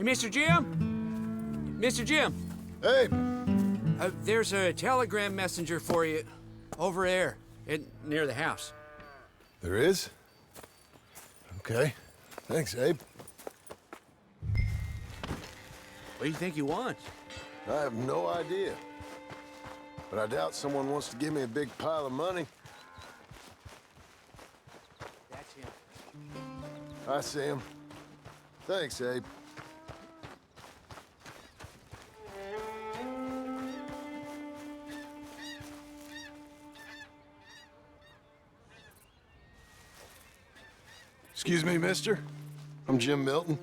Mr. Jim? Mr. Jim, Hey, there's a telegram messenger for you over there, near the house. there is? Okay. Thanks, Abe. What do you think he wants? I have no idea. But I doubt someone wants to give me a big pile of money. That's him. I see him. Thanks, Abe. Excuse me, mister. I'm Jim Milton.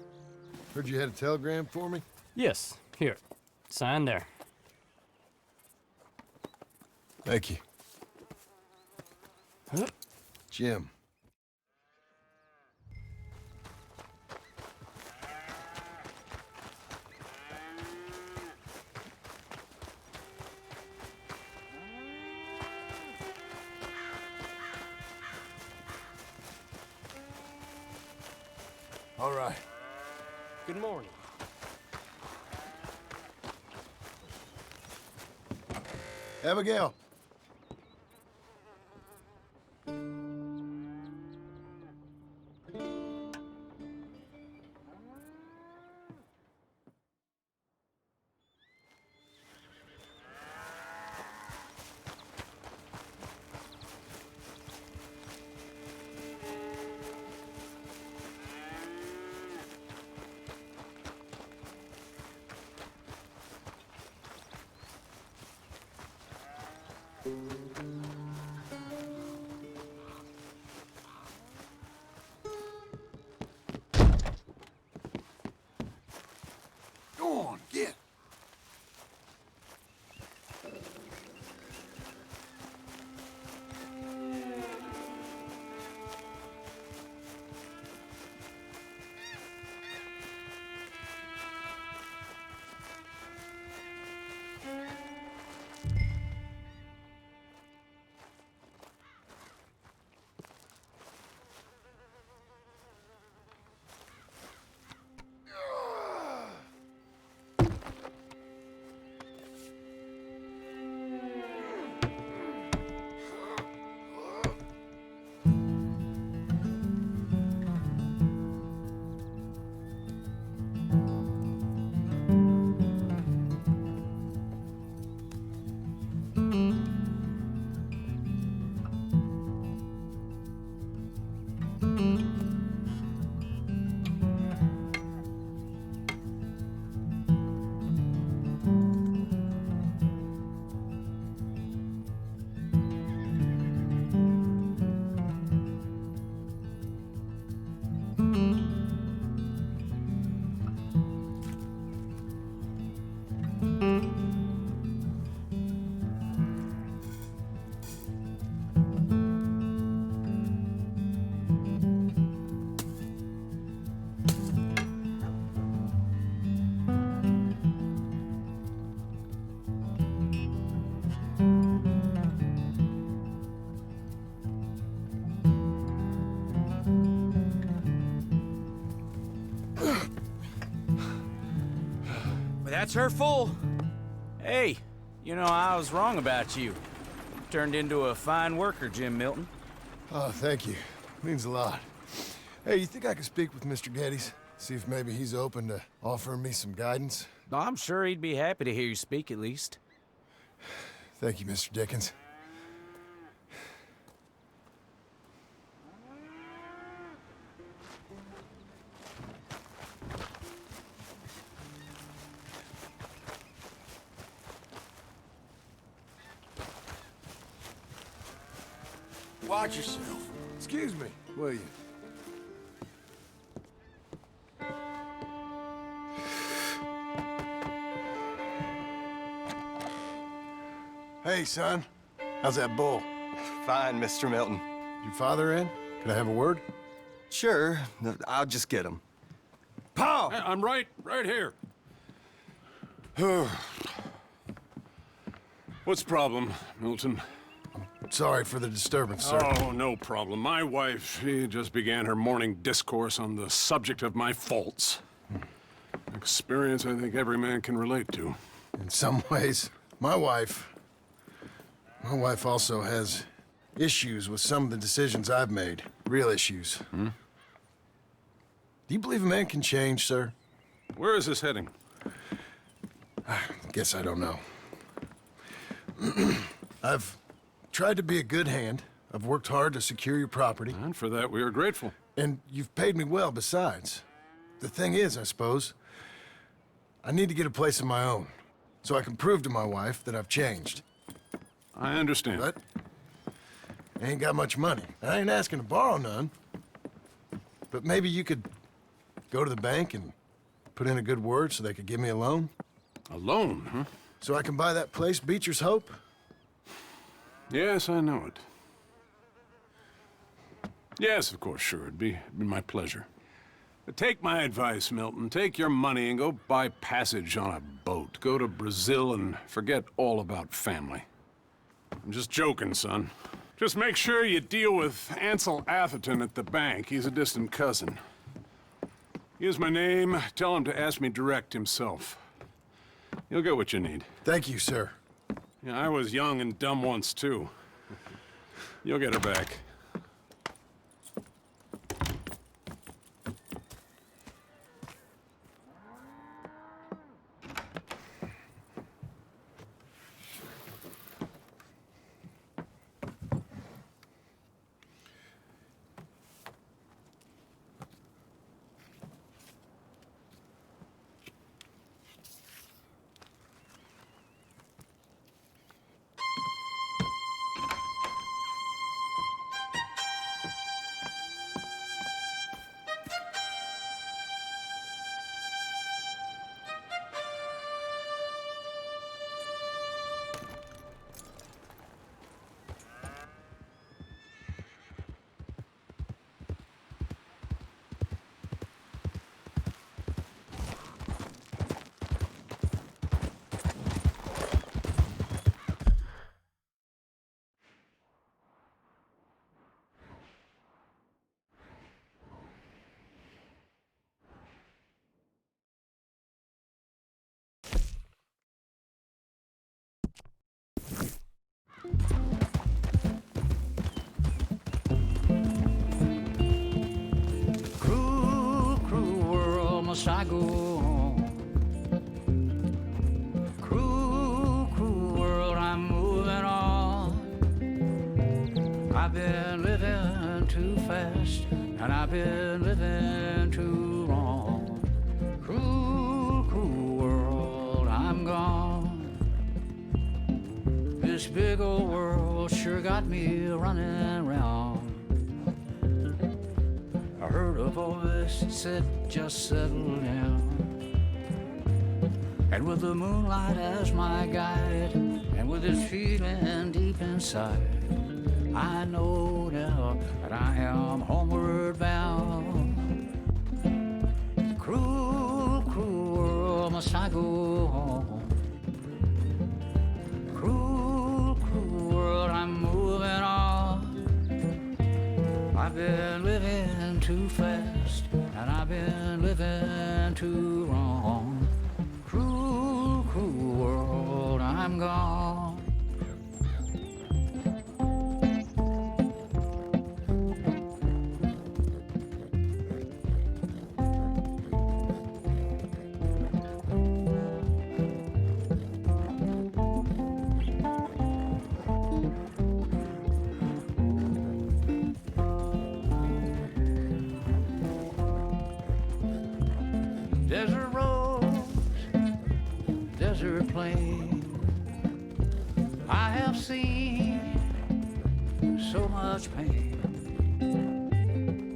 Heard you had a telegram for me? Yes, here. Sign there. Thank you. Huh? Jim. All right. Good morning. Abigail. Go on, get. Well, that's her full. Hey, you know, I was wrong about you. Turned into a fine worker, Jim Milton. Oh, thank you. Means a lot. Hey, you think I could speak with Mr. Geddes? See if maybe he's open to offering me some guidance? I'm sure he'd be happy to hear you speak at least. Thank you, Mr. Dickens. Watch yourself. Excuse me, will you? Hey, son. How's that bull? Fine, Mr. Milton. Your father in? Can I have a word? Sure, I'll just get him. Pa! I'm right here. What's the problem, Milton? Sorry for the disturbance, sir. Oh, no problem. My wife, she just began her morning discourse on the subject of my faults. experience I think every man can relate to. In some ways, my wife also has issues with some of the decisions I've made. Real issues. Do you believe a man can change, sir? Where is this heading? Guess I don't know. I've tried to be a good hand. I've worked hard to secure your property. And for that, we are grateful. And you've paid me well besides. The thing is, I suppose, I need to get a place of my own, so I can prove to my wife that I've changed. I understand. But I ain't got much money. I ain't asking to borrow none. But maybe you could go to the bank and put in a good word so they could give me a loan? A loan, huh? So I can buy that place, Beecher's Hope? Yes, I know it. Yes, of course, sure. It'd be my pleasure. But take my advice, Milton. Take your money and go buy passage on a boat. Go to Brazil and forget all about family. I'm just joking, son. Just make sure you deal with Ansel Atherton at the bank. He's a distant cousin. Here's my name. Tell him to ask me direct himself. You'll get what you need. Thank you, sir. Yeah, I was young and dumb once, too. You'll get her back. Cruel, cruel world, must I go on? Cruel, cruel world, I'm moving on. I've been living too fast, and I've been living too wrong. Cruel, cruel world, I'm gone. This big old world sure got me running round. I heard a voice that said, just settle down. And with the moonlight as my guide, and with this feeling deep inside, I know now that I am homeward bound. Cruel, cruel world, must I go home? Cruel, cruel world, I'm moving on. I've been living too fast, and I've been living too wrong. Cruel, cruel world, I'm gone. Desert roads, desert plain, I have seen so much pain.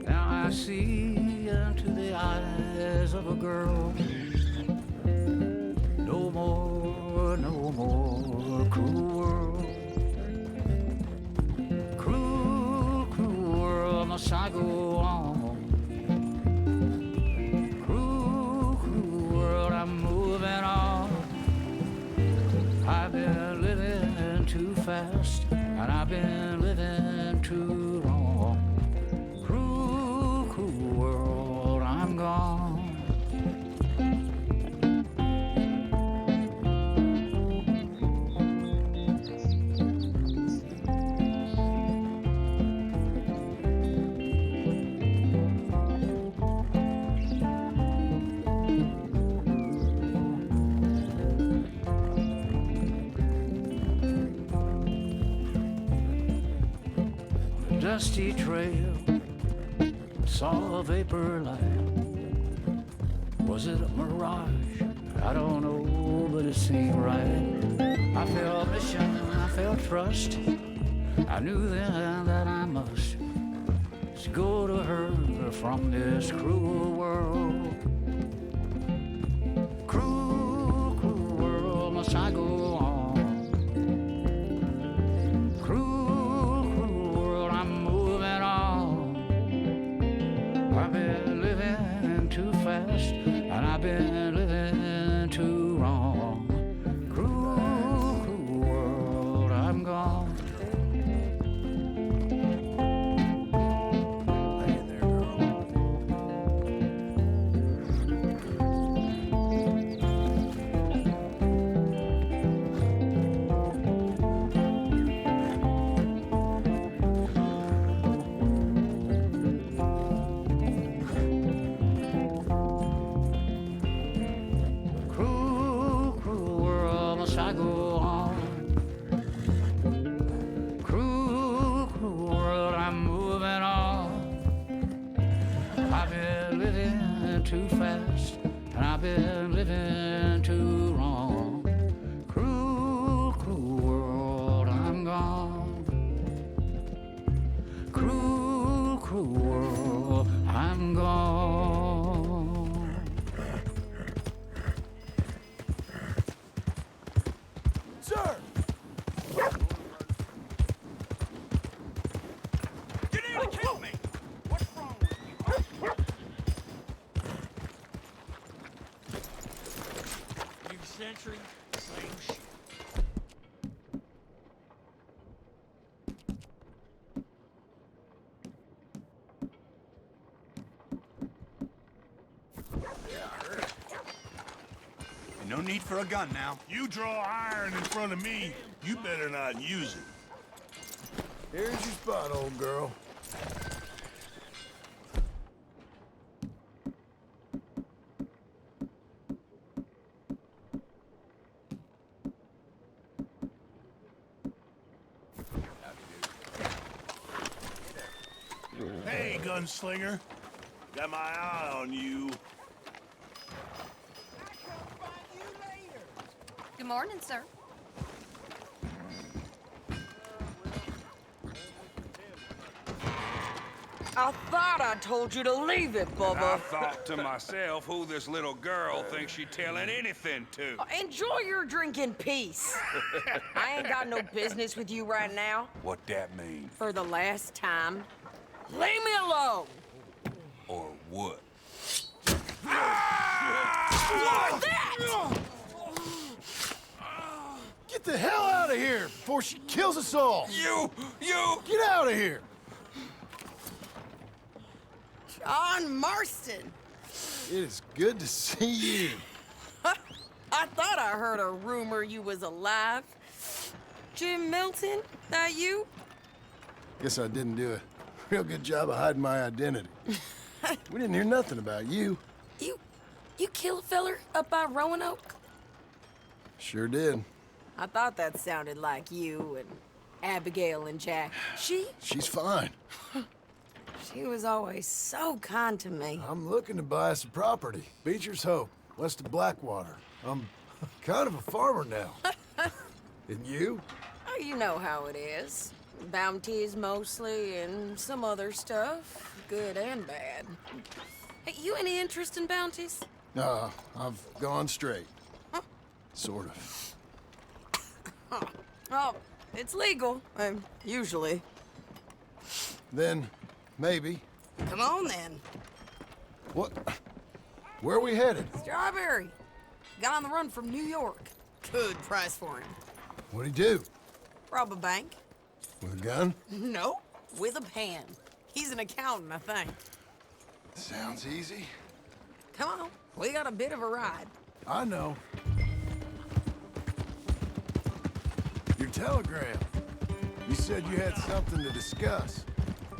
Now I see into the eyes of a girl. No more, no more cruel world. Cruel, cruel world, must I go on? I'm moving on. I've been living too fast, and I've been living too long. Cruel, cruel world, I'm gone. dusty trail. Saw a vapor light. Was it a mirage? I don't know, but it seemed right. I felt mission, I felt trust. I knew then that I must go to her from this cruel world. Cruel, cruel world, must I go on? Cruel, cruel world, I'm moving on. I've been living too fast, and I've been living too wrong. Cruel, cruel world, I'm gone. Cruel, cruel world, must I go on? Cruel, cruel world, I'm moving on. I've been living too fast, and I've been living too wrong. Cruel, cruel world, I'm gone. Cruel, cruel world, I'm gone. Sir! You nearly killed me! What's wrong with you? New century, same shit. No need for a gun now. You draw iron in front of me, you better not use it. Here's your spot, old girl. Hey, gunslinger. Got my eye on you. Good morning, sir. I thought I told you to leave it, Bubba. I thought to myself who this little girl thinks she telling anything to. Enjoy your drink in peace. I ain't got no business with you right now. What that mean? For the last time, leave me alone. Or what? What's that? Get the hell out of here before she kills us all! You! Get out of here! John Marston. It is good to see you. I thought I heard a rumor you was alive. Jim Milton, that you? Guess I didn't do a real good job of hiding my identity. We didn't hear nothing about you. You kill a feller up by Roanoke? Sure did. I thought that sounded like you and Abigail and Jack. She's fine. She was always so kind to me. I'm looking to buy us a property. Beecher's Hope, west of Blackwater. I'm kind of a farmer now. And you? Oh, you know how it is. Bounties mostly, and some other stuff, good and bad. Hey, you any interest in bounties? I've gone straight. Sort of. Oh, it's legal, usually. Then, maybe. Come on, then. What? Where are we headed? Strawberry. Got on the run from New York. Good price for him. What'd he do? Rob a bank. With a gun? No, with a pan. He's an accountant, I think. Sounds easy. Come on, we got a bit of a ride. I know. Your telegram. You said you had something to discuss.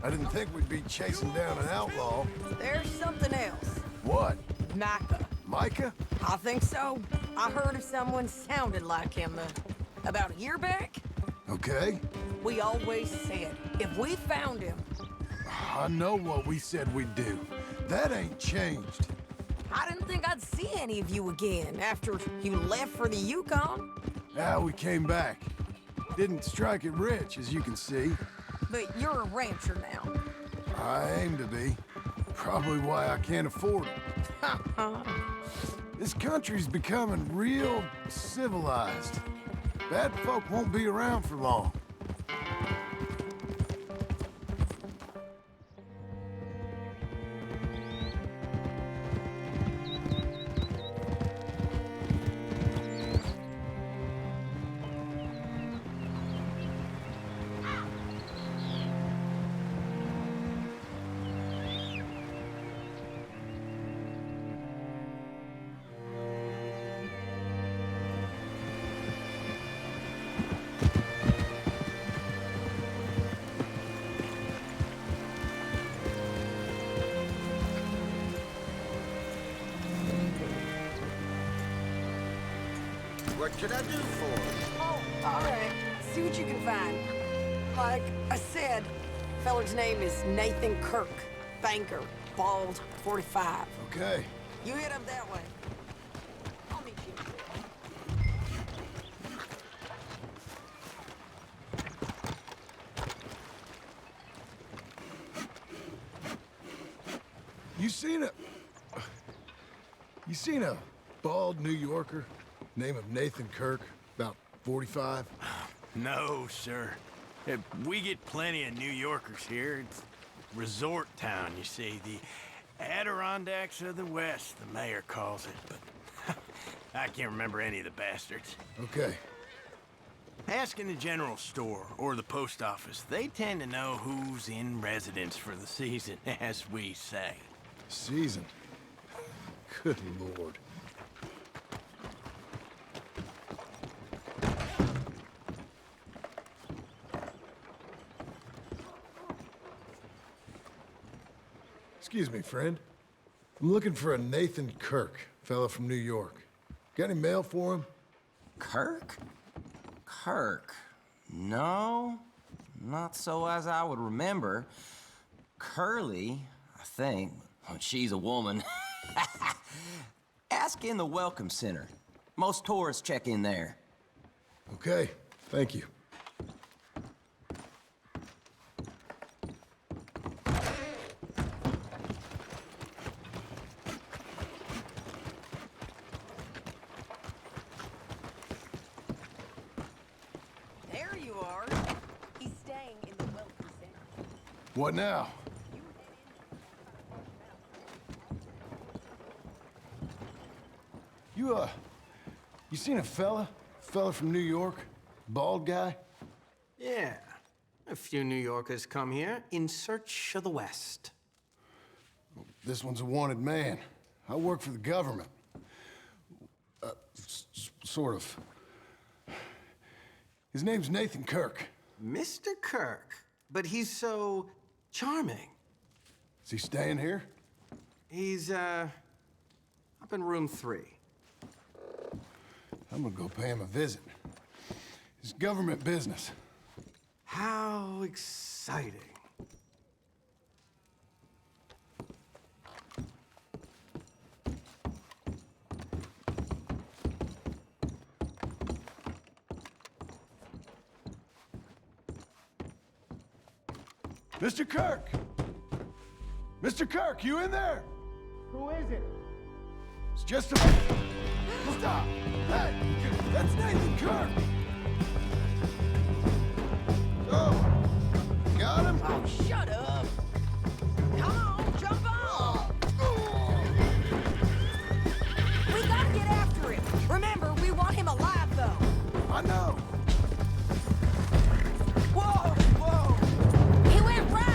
I didn't think we'd be chasing down an outlaw. There's something else. What? Micah. Micah? I think so. I heard of someone sounded like him about a year back. Okay. We always said, if we found him, I know what we said we'd do. That ain't changed. I didn't think I'd see any of you again after you left for the Yukon. Now we came back. Didn't strike it rich, as you can see. But you're a rancher now. I aim to be. Probably why I can't afford it. This country's becoming real civilized. Bad folk won't be around for long. What could I do for you? Oh, all right. See what you can find. Like I said, feller's name is Nathan Kirk. Banker. Bald. 45. Okay. You head up that way. I'll meet you. You seen a bald New Yorker? Name of Nathan Kirk, about 45? No, sir. We get plenty of New Yorkers here. It's resort town, you see. The Adirondacks of the West, the mayor calls it. But I can't remember any of the bastards. Okay. Ask in the general store or the post office. They tend to know who's in residence for the season, as we say. Season? Good Lord. Excuse me, friend. I'm looking for a Nathan Kirk, fella from New York. Got any mail for him? Kirk? Kirk? No, not so as I would remember. Curly, I think. Well, she's a woman. Ask in the Welcome Center. Most tourists check in there. Okay, thank you. There you are. He's staying in the Welcome Center. What now? You seen a fella? Fella from New York? Bald guy? Yeah. A few New Yorkers come here in search of the West. This one's a wanted man. I work for the government. Sort of. His name's Nathan Kirk. Mr. Kirk? But he's so charming. Is he staying here? He's, up in room 3. I'm gonna go pay him a visit. It's government business. How exciting. Mr. Kirk! Mr. Kirk, you in there? Who is it? It's just a... Stop! Hey, that's Nathan Kirk! Oh, got him? Oh, shut up! Come on, jump on! We gotta get after him. Remember, we want him alive, though. I know. Whoa, whoa! He went right!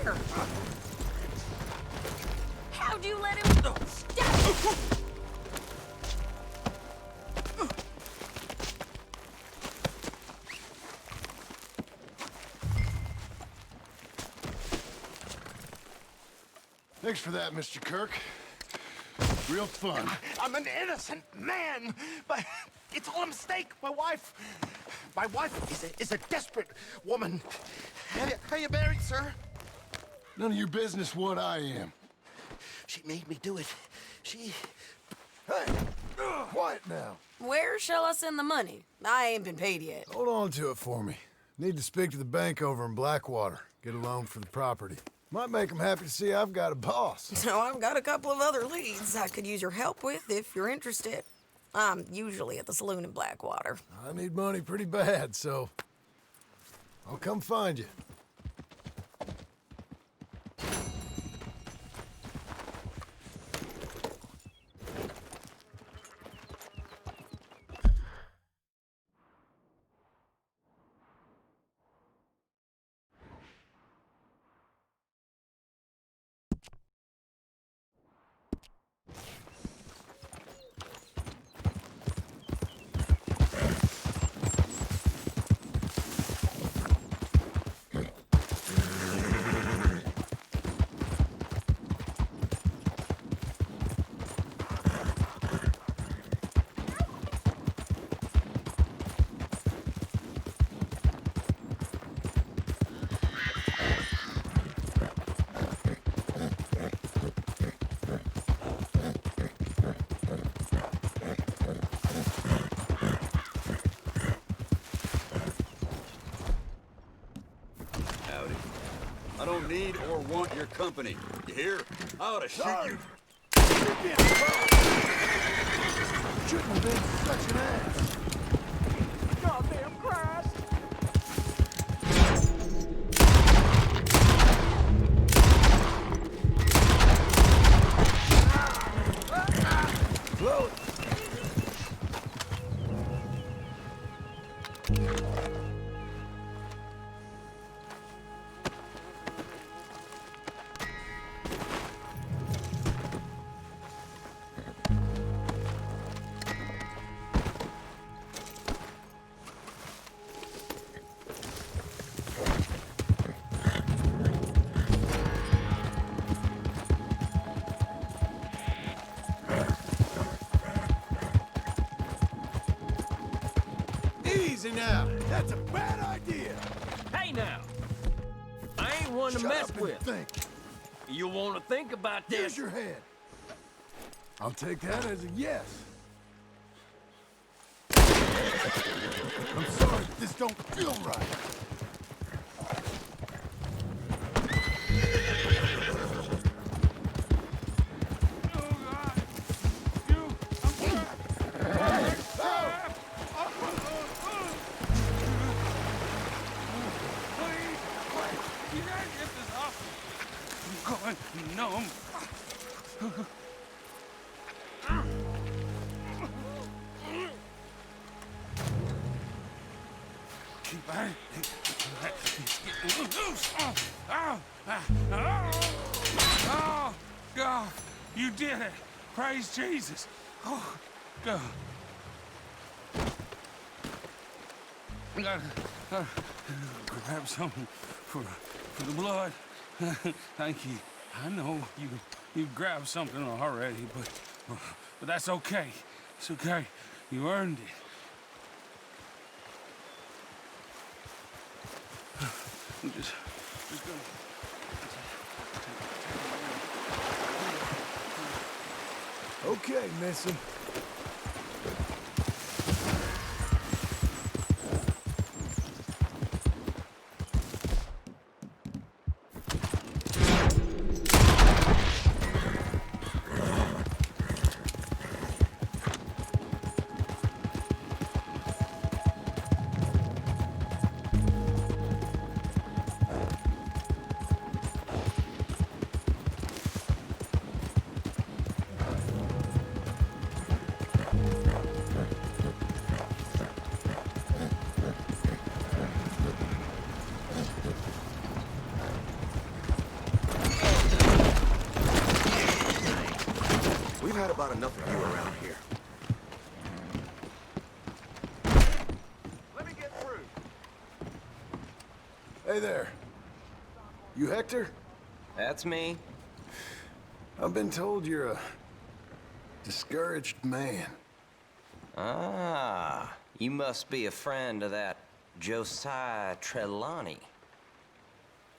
here! How'd you let him stab you? Thanks for that, Mr. Kirk. Real fun. I'm an innocent man, but it's all a mistake. My wife is a desperate woman. How you married, sir? None of your business what I am. She made me do it. She... Hey, quiet now. Where shall I send the money? I ain't been paid yet. Hold on to it for me. Need to speak to the bank over in Blackwater. Get a loan for the property. Might make them happy to see I've got a boss. So I've got a couple of other leads I could use your help with if you're interested. I'm usually at the saloon in Blackwater. I need money pretty bad, so I'll come find you. I don't need or want your company. You hear? I ought to shoot you. Shouldn't have been such an ass. Goddamn Christ! Blow it. Easy now. That's a bad idea. Hey now! I ain't one to Shut mess up and with. think. You want to think about this? Use your head. I'll take that as a yes. I'm sorry, this don't feel right. Numb. Keep on. It's getting loose. Oh, God, you did it. Praise Jesus. Oh, God. I gotta grab something for the blood. Thank you. I know you grabbed something already, but that's okay. It's okay. You earned it. I'm just gonna. Okay, Missy. enough of you around here. Let me get through. Hey there. You Hector? That's me. I've been told you're a discouraged man. Ah, you must be a friend of that Josiah Trelawney.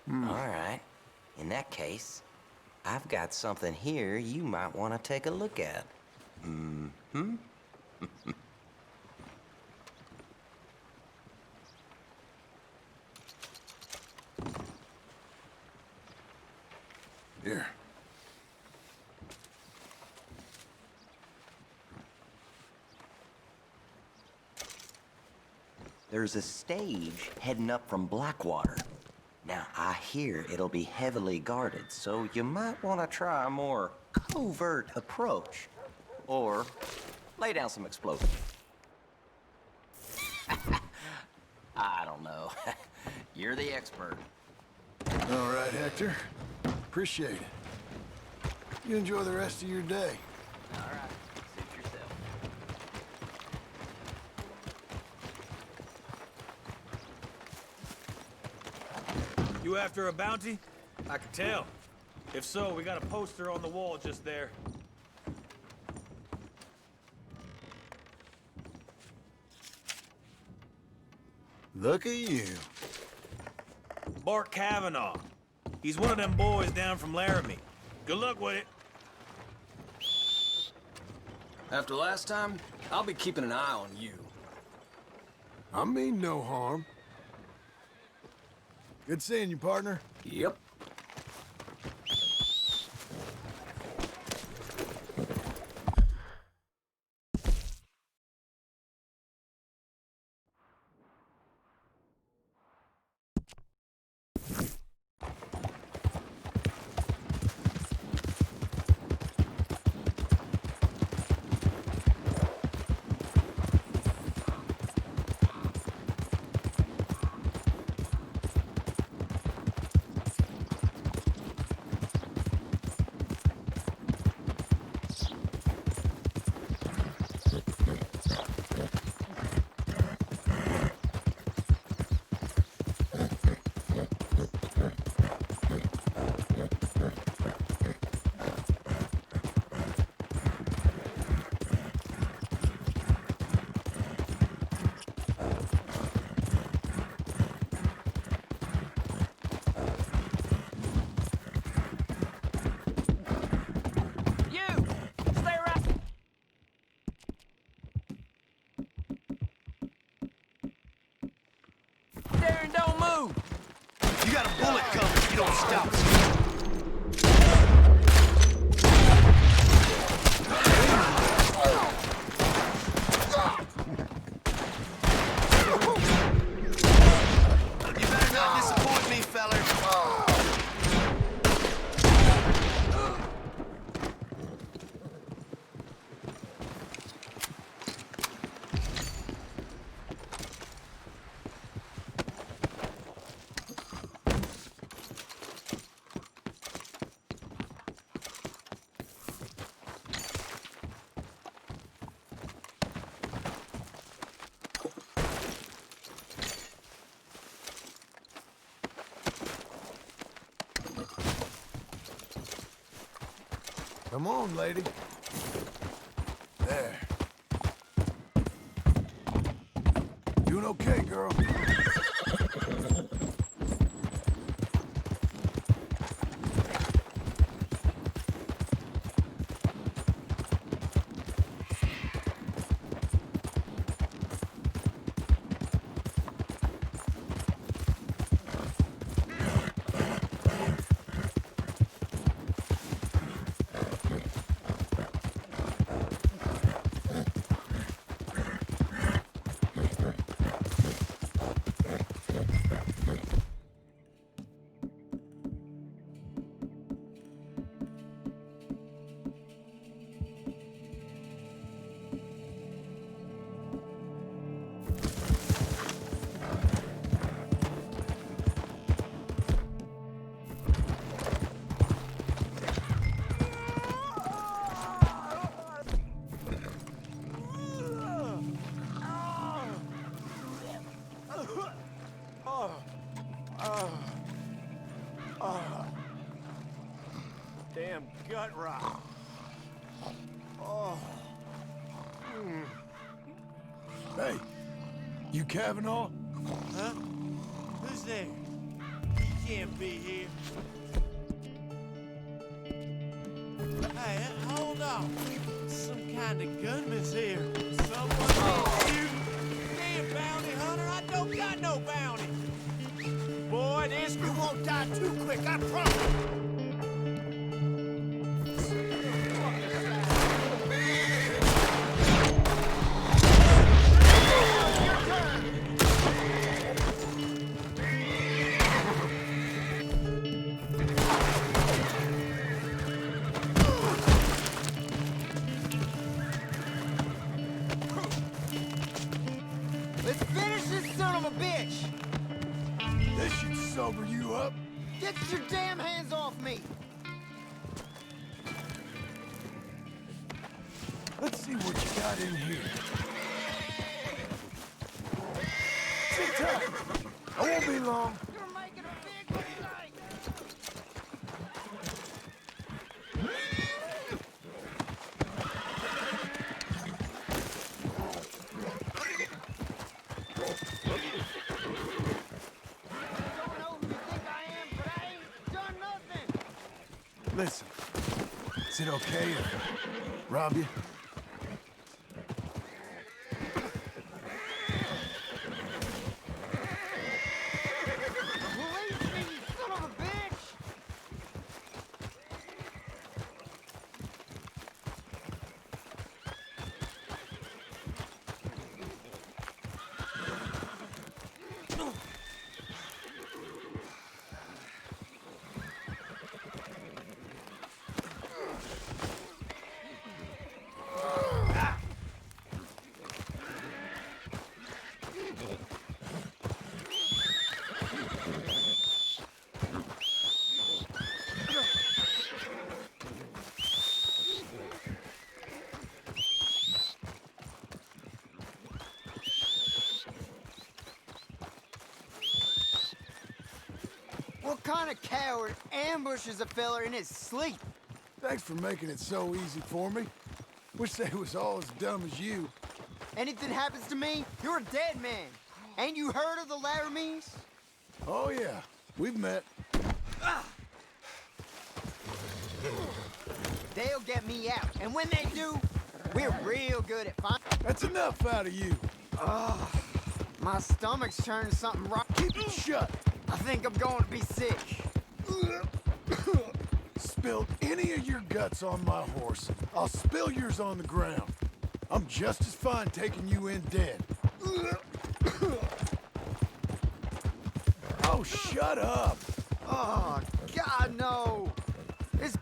All right. In that case, I've got something here you might want to take a look at. Mm-hmm. Here. There's a stage heading up from Blackwater. Now, I hear it'll be heavily guarded, so you might want to try a more covert approach. Or lay down some explosives. I don't know. You're the expert. All right, Hector. Appreciate it. You enjoy the rest of your day. All right. Suit yourself. You after a bounty? I can tell. If so, we got a poster on the wall just there. Look at you. Bart Kavanaugh. He's one of them boys down from Laramie. Good luck with it. After last time, I'll be keeping an eye on you. I mean no harm. Good seeing you, partner. Yep. Darren, don't move! You got a bullet coming if you don't stop. You better not disappoint me, feller. Come on, lady. There. Doing okay, girl. gut rot. Oh. Hey, you Kavanaugh? Huh? Who's there? He can't be here. Hey, hold on. Some kind of gunman's here. Someone needs you. Damn bounty hunter, I don't got no bounty. Boy, this you won't die too quick, I promise. Let's finish this son of a bitch! This should sober you up. Get your damn hands off me! Let's see what you got in here. Sit tight. I won't be long. You're making a big mistake! Listen, is it okay if I rob you? Release me, you son of a bitch! What kind of coward ambushes a feller in his sleep? Thanks for making it so easy for me. Wish they was all as dumb as you. Anything happens to me, you're a dead man. Ain't you heard of the Laramies? Oh yeah, we've met. They'll get me out, and when they do, we're real good at finding. That's enough out of you. Ugh, my stomach's turning something wrong. Keep it shut. I think I'm going to be sick. Spilled any of your guts on my horse, I'll spill yours on the ground. I'm just as fine taking you in dead. Oh, shut up. Oh, God, no. This...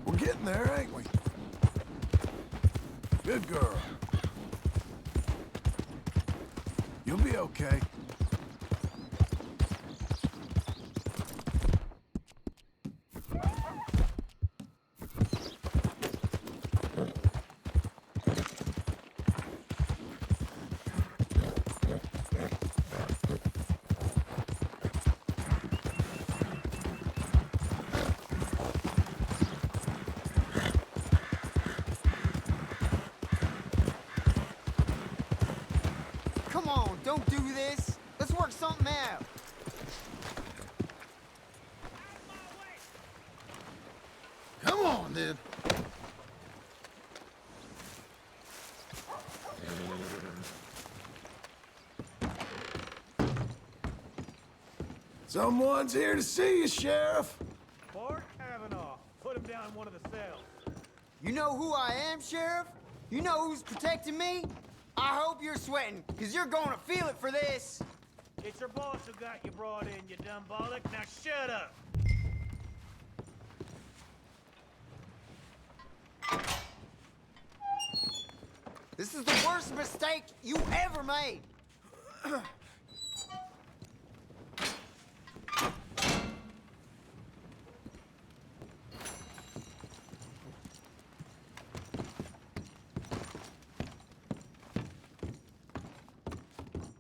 We're getting there, ain't we? Good girl. You'll be okay. Come on, don't do this. Let's work something out. Come on, then. Someone's here to see you, Sheriff. Bart Kavanaugh. Put him down in one of the cells. You know who I am, Sheriff? You know who's protecting me? I hope you're sweating, because you're going to feel it for this. It's your boss who got you brought in, you dumb bollock. Now shut up. This is the worst mistake you ever made.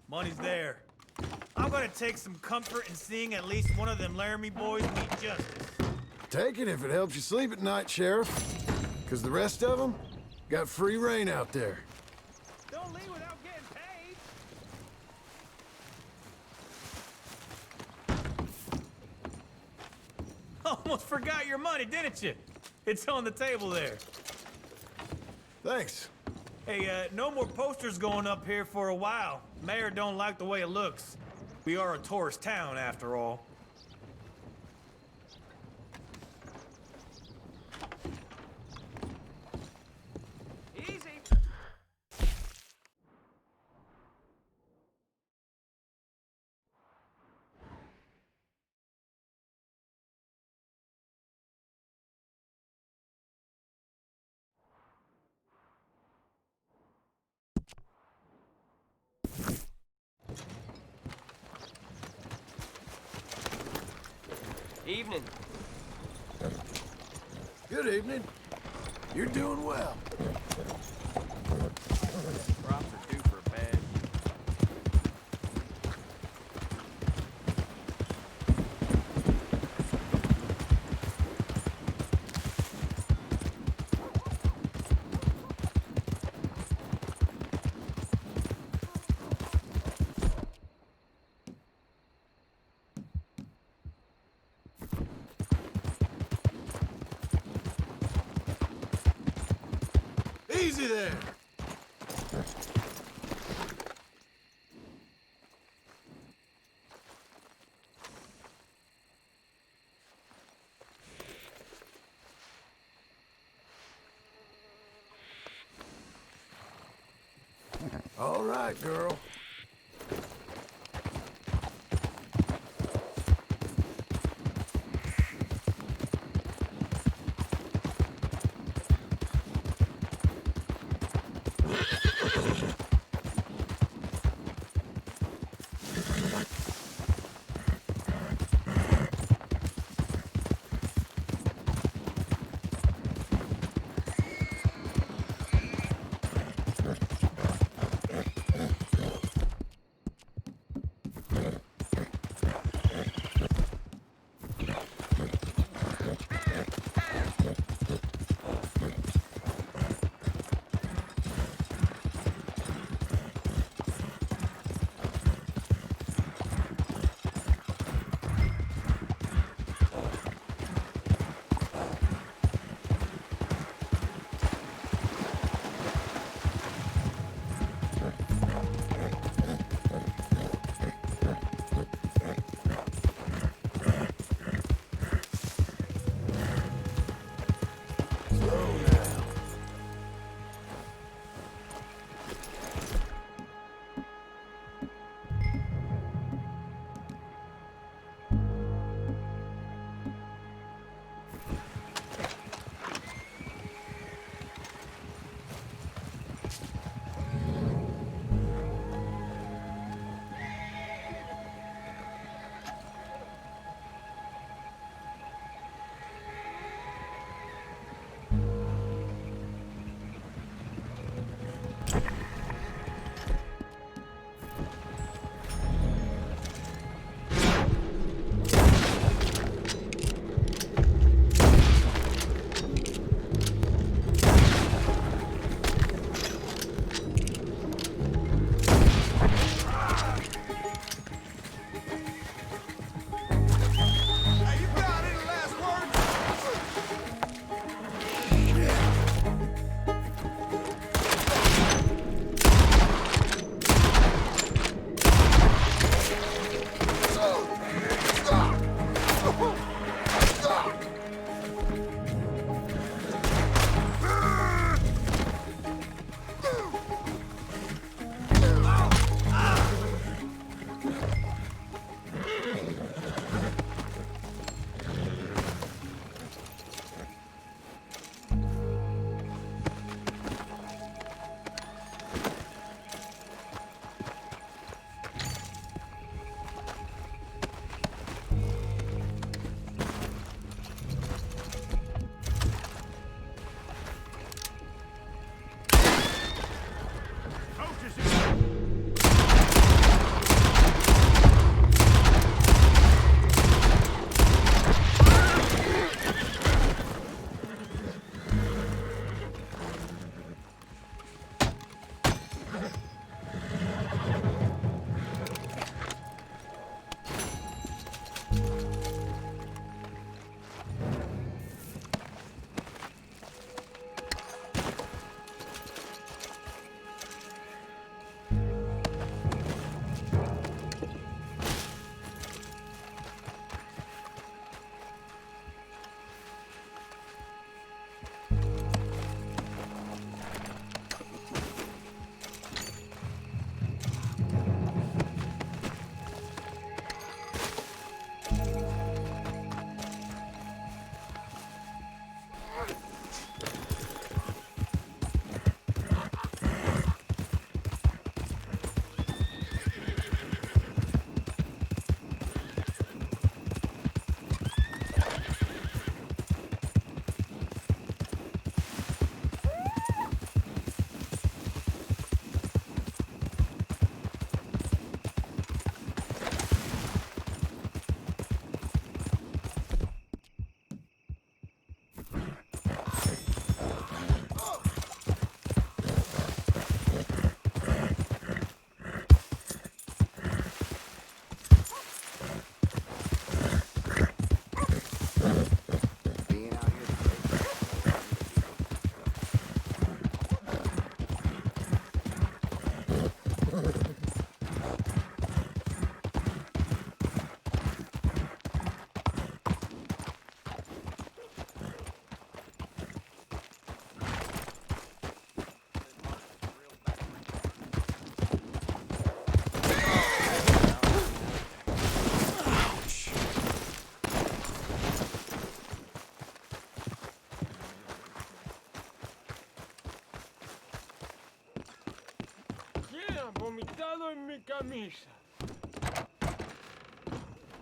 Money's there. I'm gonna take some comfort in seeing at least one of them Laramie boys meet justice. Take it if it helps you sleep at night, Sheriff. Because the rest of them got free reign out there. Don't leave without getting paid. Almost forgot your money, didn't you? It's on the table there. Thanks. Hey, no more posters going up here for a while. Mayor don't like the way it looks. We are a tourist town, after all. Easy. Evening. Good evening. You're doing well. Props are due for a badge. Easy there. All right, girl.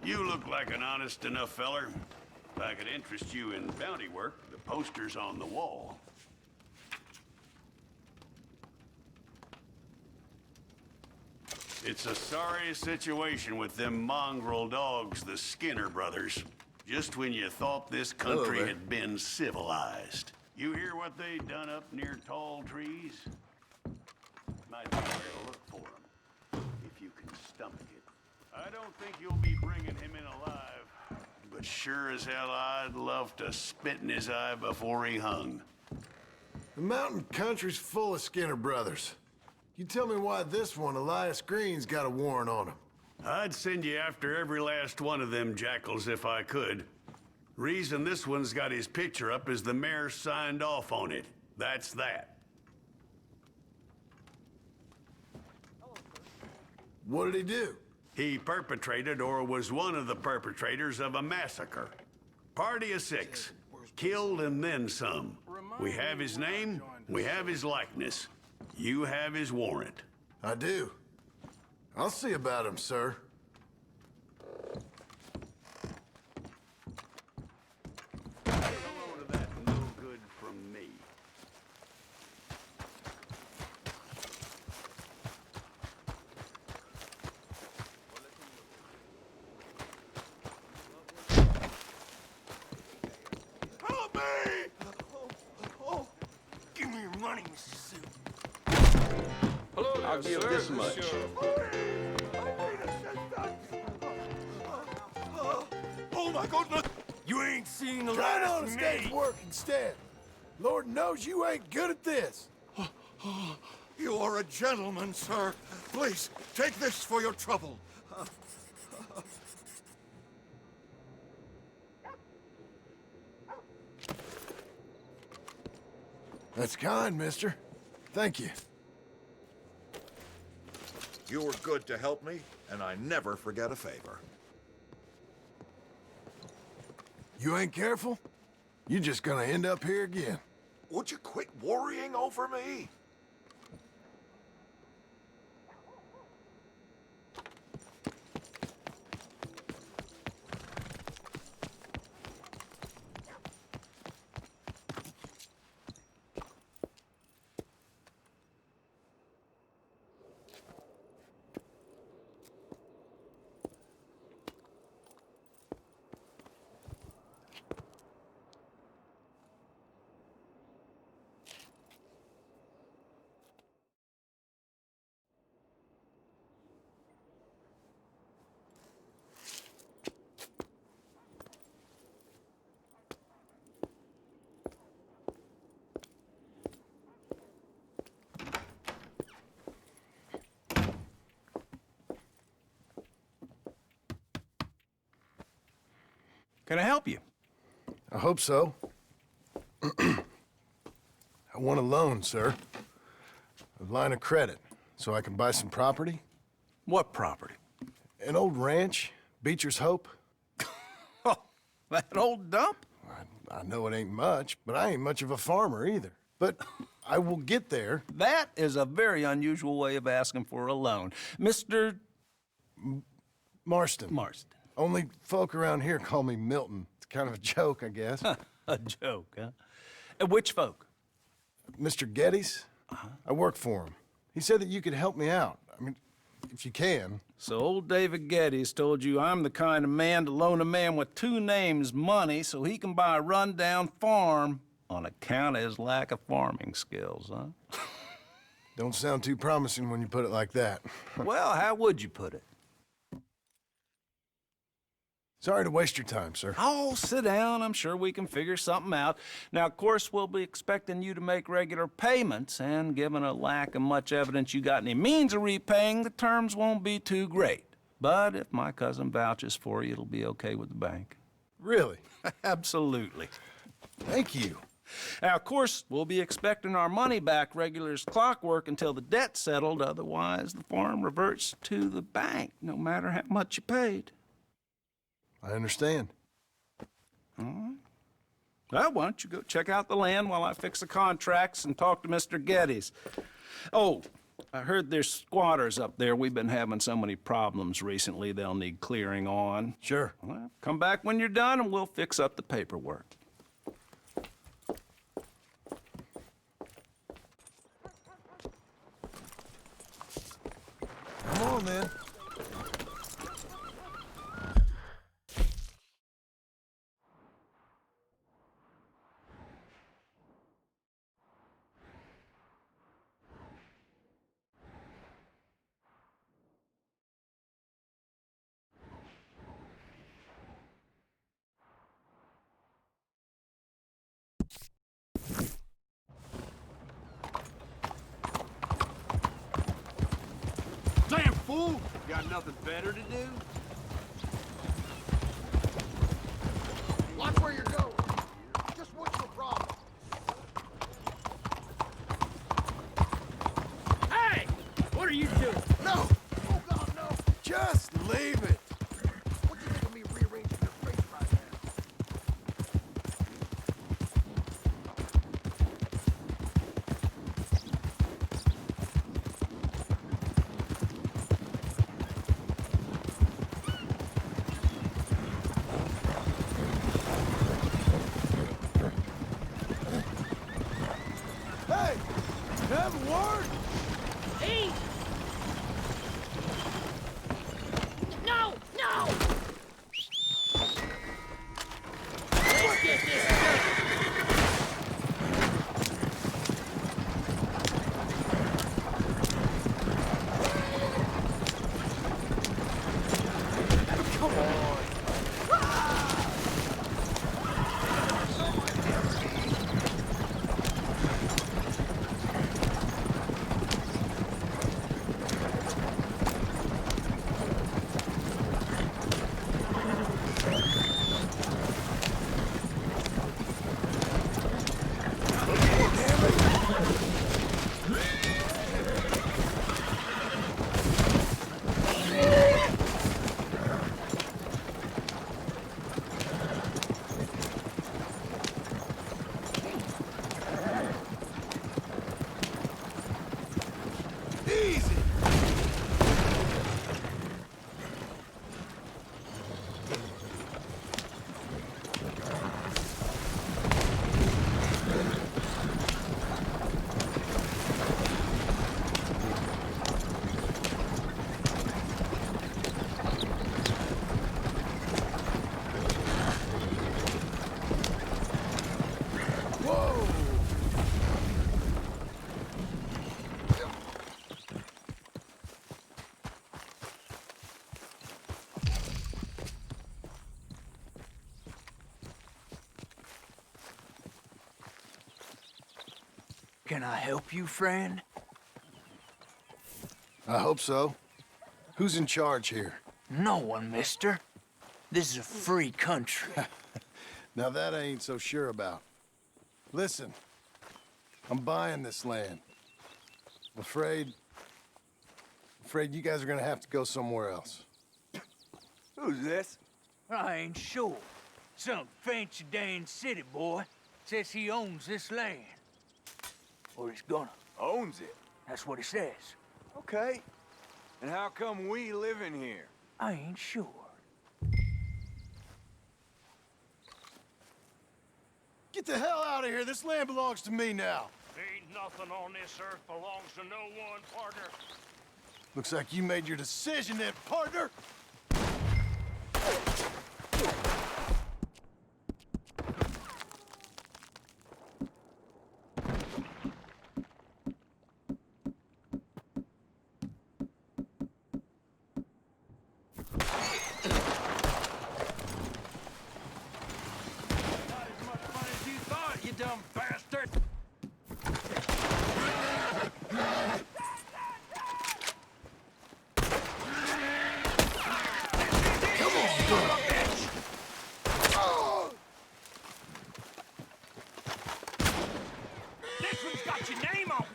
You look like an honest enough feller. If I could interest you in bounty work, the poster's on the wall. It's a sorry situation with them mongrel dogs, the Skinner brothers. Just when you thought this country had been civilized. You hear what they done up near tall trees? Might be where to look for them, if you can stomach it. I don't think you'll be bringing him in alive, but sure as hell I'd love to spit in his eye before he hung. The mountain country's full of Skinner brothers. You tell me why this one, Elias Green's got a warrant on him. I'd send you after every last one of them jackals if I could. Reason this one's got his picture up is the mayor signed off on it. That's that. What did he do? He perpetrated or was one of the perpetrators of a massacre. Party of 6. Killed and then some. We have his name, we have his likeness. You have his warrant. I do. I'll see about him, sir. Hello to that no good from me. Help me! Oh, give me your money, Mr. Sue. I'll give this much. Oh my goodness! You ain't seen the Try last on of a stage me. work instead. Lord knows you ain't good at this. You are a gentleman, sir. Please, take this for your trouble. That's kind, mister. Thank you. You were good to help me, and I never forget a favor. You ain't careful, you're just gonna end up here again. Would you quit worrying over me? Can I help you? I hope so. I want a loan, sir. A line of credit, so I can buy some property. What property? An old ranch, Beecher's Hope. Oh, that old dump? I know it ain't much, but I ain't much of a farmer either. But I will get there. That is a very unusual way of asking for a loan. Mr. Marston. Marston. Only folk around here call me Milton. It's kind of a joke, I guess. A joke, huh? And which folk? Mr. Geddes. I work for him. He said that you could help me out. I mean, if you can. So old David Geddes told you I'm the kind of man to loan a man with two names money so he can buy a rundown farm on account of his lack of farming skills, huh? Don't sound too promising when you put it like that. Well, how would you put it? Sorry to waste your time, sir. Oh, sit down. I'm sure we can figure something out. Now, of course, we'll be expecting you to make regular payments, and given a lack of much evidence you got any means of repaying, the terms won't be too great. But if my cousin vouches for you, it'll be okay with the bank. Really? Absolutely. Thank you. Now, of course, we'll be expecting our money back regular as clockwork until the debt's settled. Otherwise, the farm reverts to the bank, no matter how much you paid. I understand. All right. Well, why don't you go check out the land while I fix the contracts and talk to Mr. Geddes. Oh, I heard there's squatters up there. We've been having so many problems recently, they'll need clearing on. Sure. Well, come back when you're done and we'll fix up the paperwork. Come on, then. Damn fool! Got nothing better to do? Watch where you're going. Just what's your problem? Hey! What are you doing? No! Oh, God, no! Just leave it. What do you think of me rearranging your face right now? Hey, have a word. Eat! No! No! Let's get this done! Come on. Easy. Whoa. Can I help you, friend? I hope so. Who's in charge here? No one, mister. This is a free country. Now that I ain't so sure about. Listen, I'm buying this land. Afraid you guys are gonna have to go somewhere else. Who's this? I ain't sure. Some fancy Dan city boy says he owns this land. Or he's gonna. Owns it? That's what he says. Okay. And how come we live in here? I ain't sure. Get the hell out of here. This land belongs to me now. Ain't nothing on this earth belongs to no one, partner. Looks like you made your decision then, partner. You dumb bastard! Come on, girl. This one's got your name on it!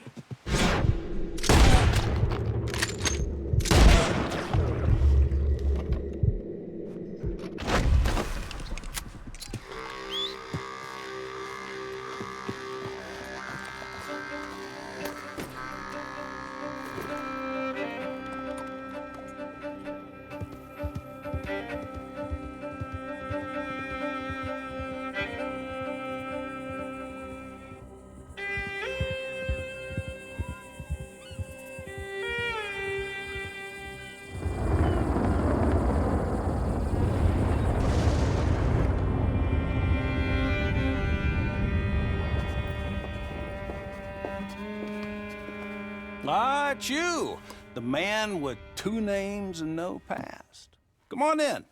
about you, the man with 2 names and no past. Come on in.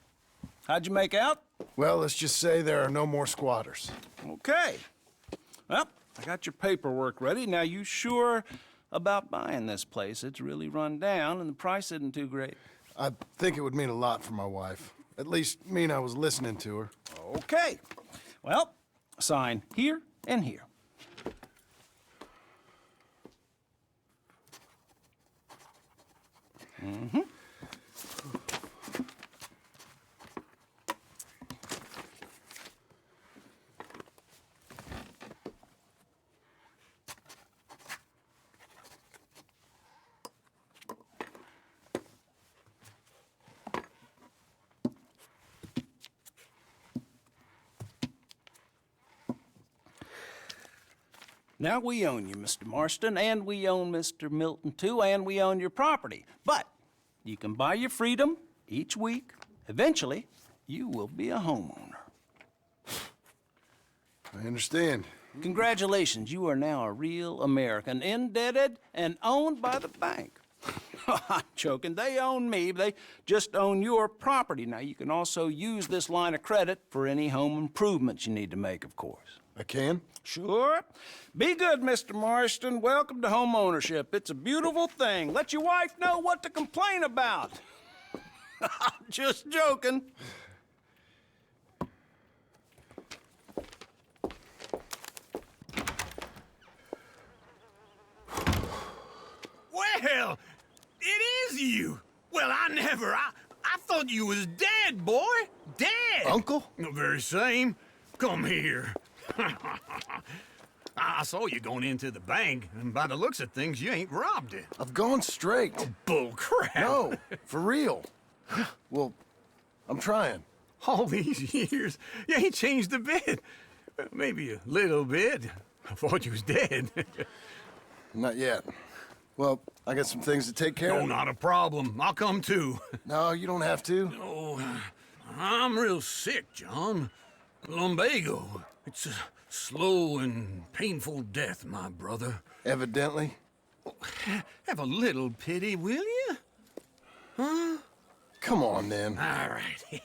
How'd you make out? Well, let's just say there are no more squatters. Okay. Well, I got your paperwork ready. Now, you sure about buying this place? It's really run down, and the price isn't too great. I think it would mean a lot for my wife. At least mean I was listening to her. Okay. Well, sign here and here. Mm-hmm. Now we own you, Mr. Marston, and we own Mr. Milton, too, and we own your property. But you can buy your freedom each week. Eventually, you will be a homeowner. I understand. Congratulations, you are now a real American, indebted and owned by the bank. I'm joking, they own me, they just own your property. Now, you can also use this line of credit for any home improvements you need to make, of course. I can? Sure. Be good, Mr. Marston. Welcome to home ownership. It's a beautiful thing. Let your wife know what to complain about. Just joking. Well, it is you. Well, I thought you was dead, boy. Dead. Uncle? The very same. Come here. I saw you going into the bank, and by the looks of things, you ain't robbed it. I've gone straight. Oh, bull crap. No, for real. Well, I'm trying. All these years, you ain't changed a bit. Maybe a little bit. I thought you was dead. Not yet. Well, I got some things to take care of. No, not a problem. I'll come too. No, you don't have to. Oh, I'm real sick, John. Lumbago. It's a slow and painful death, my brother. Evidently. Have a little pity, will you? Huh? Come on, then. All right.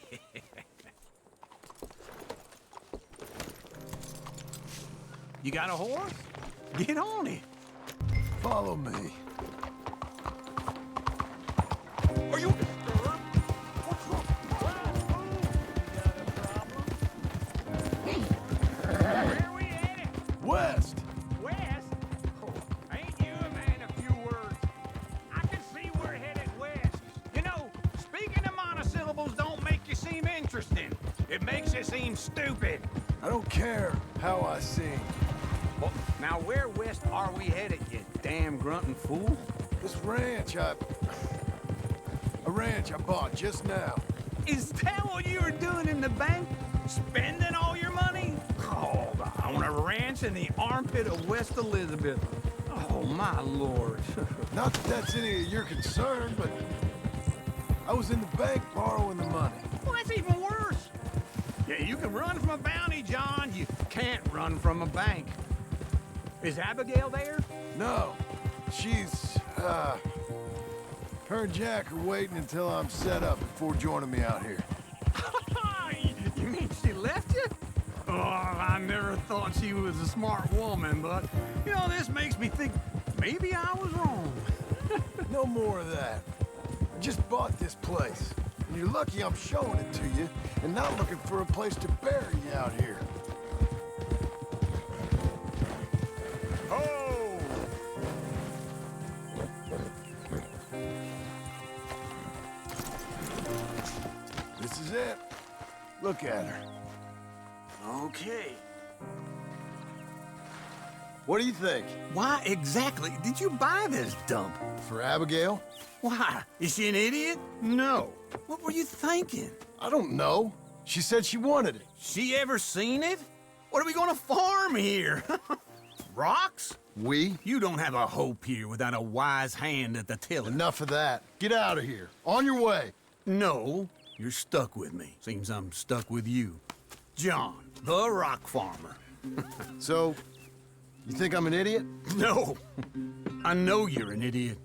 You got a horse? Get on it. Follow me. Are you disturbed? What's wrong? Where are we headed? West. West? Oh, ain't you a man of few words? I can see we're headed west. You know, speaking of monosyllables don't make you seem interesting. It makes you seem stupid. I don't care how I sing. Well, now where west are we headed, you damn grunting fool? This ranch I bought just now. Is that what you were doing in the bank? Spending all your money? Oh, on a ranch in the armpit of West Elizabeth. Oh, my lord. Not that that's any of your concern, but I was in the bank borrowing the money. Well, that's even worse. Yeah, you can run from a bounty, John. You can't run from a bank. Is Abigail there? No. She's, her and Jack are waiting until I'm set up before joining me out here. You mean she left you? Oh, I never thought she was a smart woman, but, you know, this makes me think maybe I was wrong. No more of that. I just bought this place, and you're lucky I'm showing it to you and not looking for a place to bury you out here. Oh! This is it. Look at her. Okay. What do you think? Why exactly did you buy this dump? For Abigail? Why? Is she an idiot? No. What were you thinking? I don't know. She said she wanted it. She ever seen it? What are we gonna farm here? Rocks? We? You don't have a hope here without a wise hand at the tiller. Enough of that. Get out of here. On your way. No, you're stuck with me. Seems I'm stuck with you. John, the rock farmer. So, you think I'm an idiot? No. I know you're an idiot.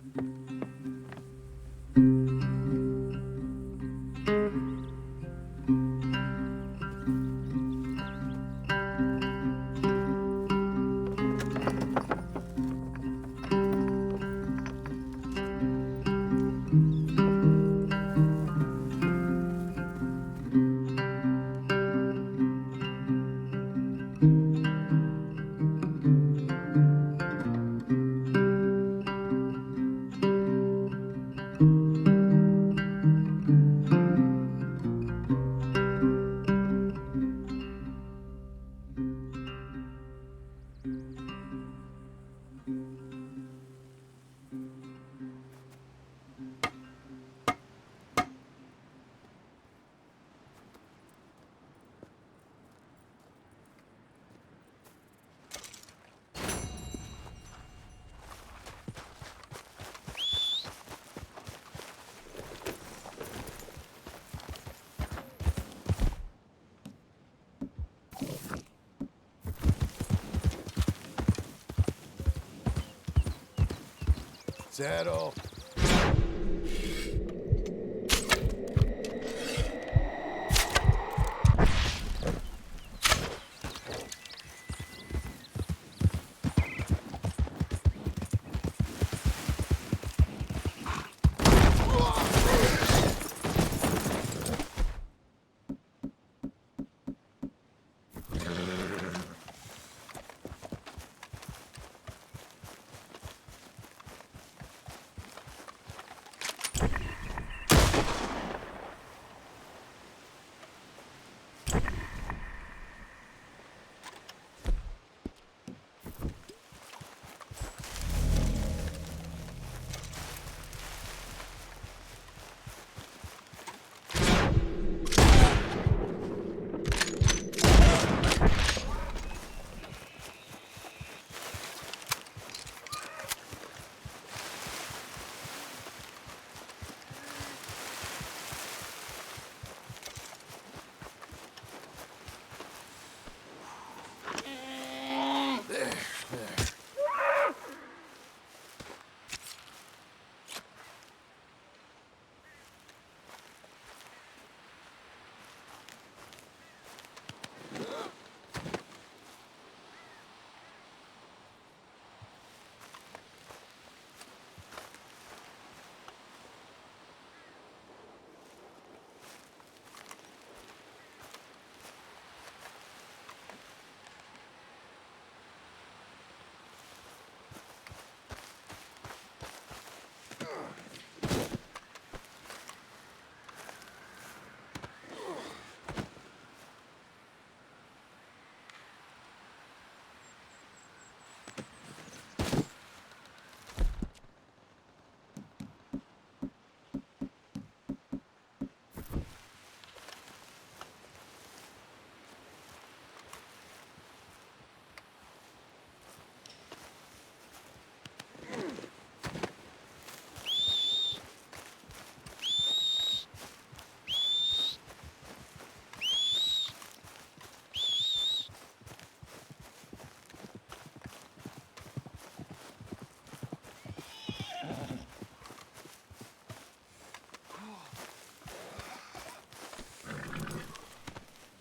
Saddle.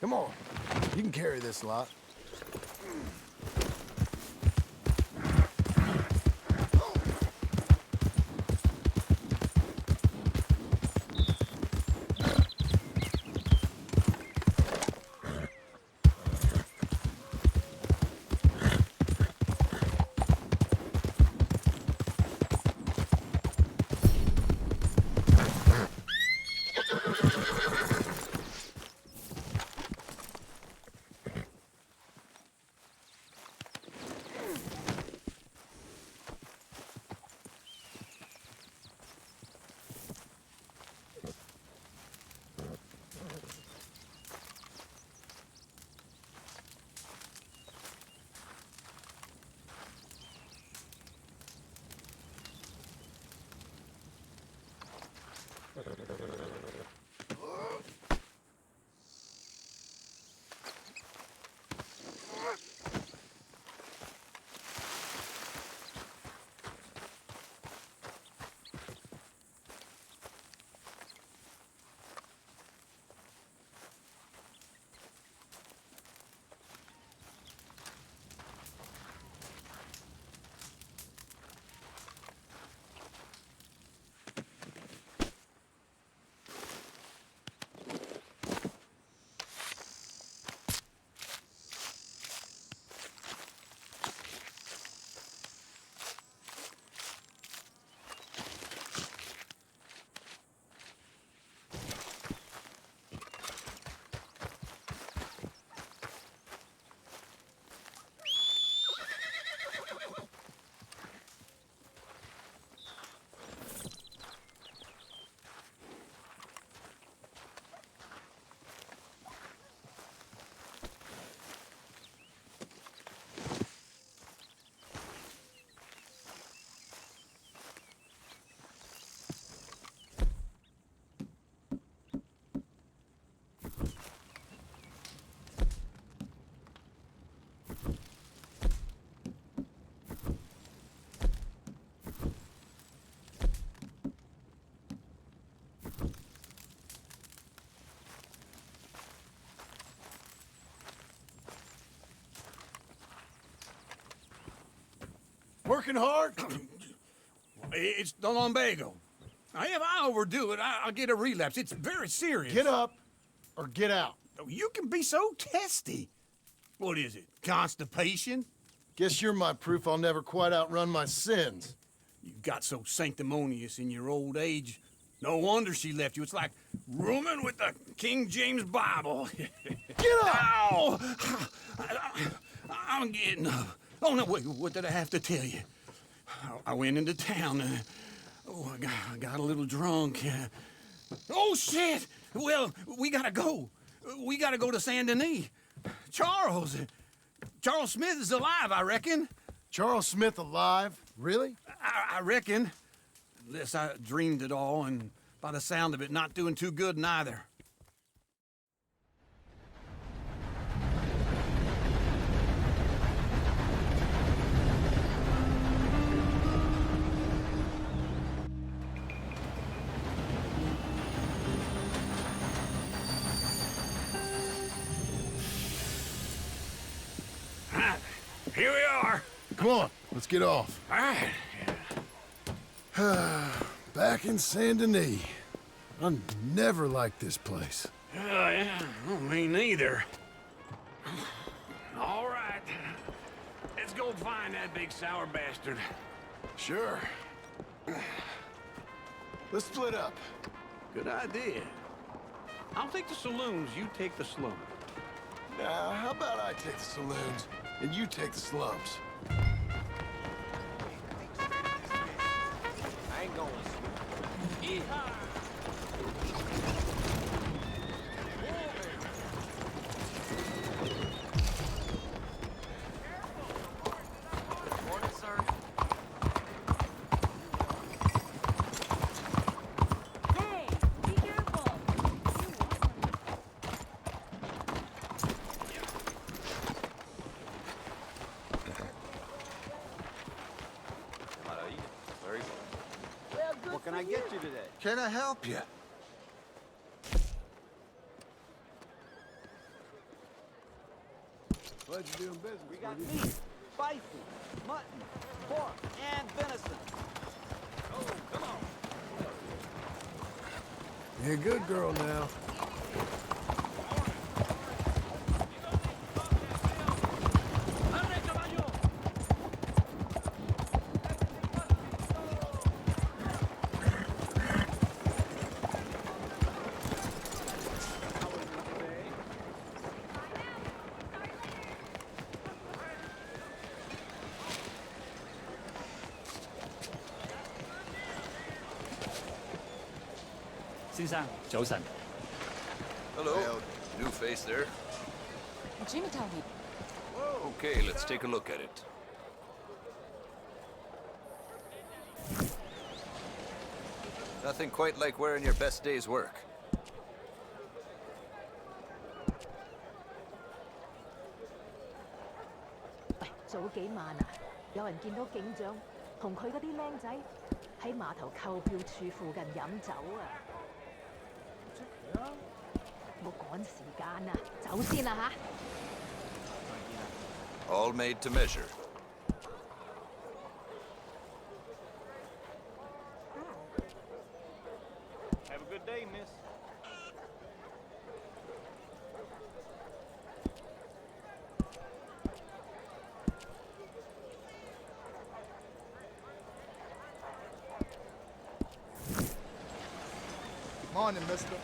Come on. You can carry this lot. working hard? It's the lumbago. Now, if I overdo it, I'll get a relapse. It's very serious. Get up or get out. You can be so testy. What is it, constipation? Guess you're my proof I'll never quite outrun my sins. You got so sanctimonious in your old age. No wonder she left you. It's like rooming with the King James Bible. Get up! Ow! I'm getting up. Oh, no, wait, what did I have to tell you? I went into town. I got a little drunk. Oh, shit! Well, we gotta go. We gotta go to Saint Denis. Charles Smith is alive, I reckon. Charles Smith alive? Really? I reckon. Unless I dreamed it all, and by the sound of it, not doing too good neither. Here we are. Come on, let's get off. All right. Back in Saint Denis. I never liked this place. Yeah, well, me neither. All right. Let's go find that big sour bastard. Sure. Let's split up. Good idea. I'll take the saloons, you take the slums. Now, how about I take the saloons and you take the slums? I ain't going. Morning, sir. Hey, be careful. What can I get you today? Can I help you? Glad you're doing business. We got meat, spicy, mutton, pork, and venison. Oh, come on. You're a good girl now. Hello. New face there. Jimmy told me. Okay, let's take a look at it. Nothing quite like wearing your best day's work. 喂，早幾晚啊，有人見到警長同佢嗰啲僆仔喺碼頭購票處附近飲酒啊！我趕時間啊，走先啦吓。 All made to measure. Have a good day, miss. Morning, mister.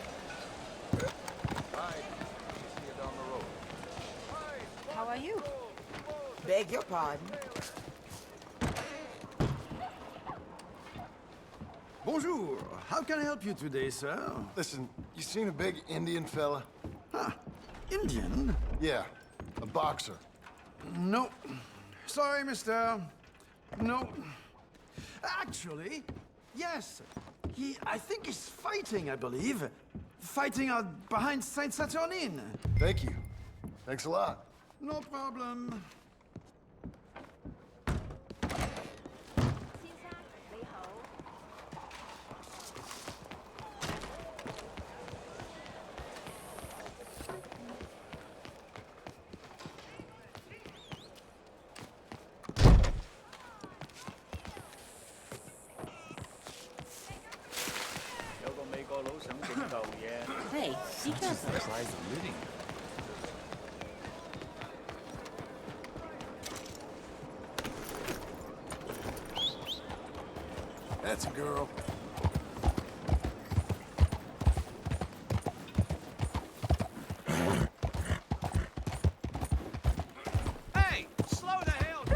Hi. See you down the road. How are you? Beg your pardon. Bonjour. How can I help you today, sir? Listen, you seen a big Indian fella? Ah, Indian? Yeah, a boxer. No. Sorry, mister. No. Actually, yes. I think he's fighting, I believe. Fighting out behind Saint Saturnin. Thank you. Thanks a lot. No problem. Hey, be careful. That's a girl. Hey, slow the hell down!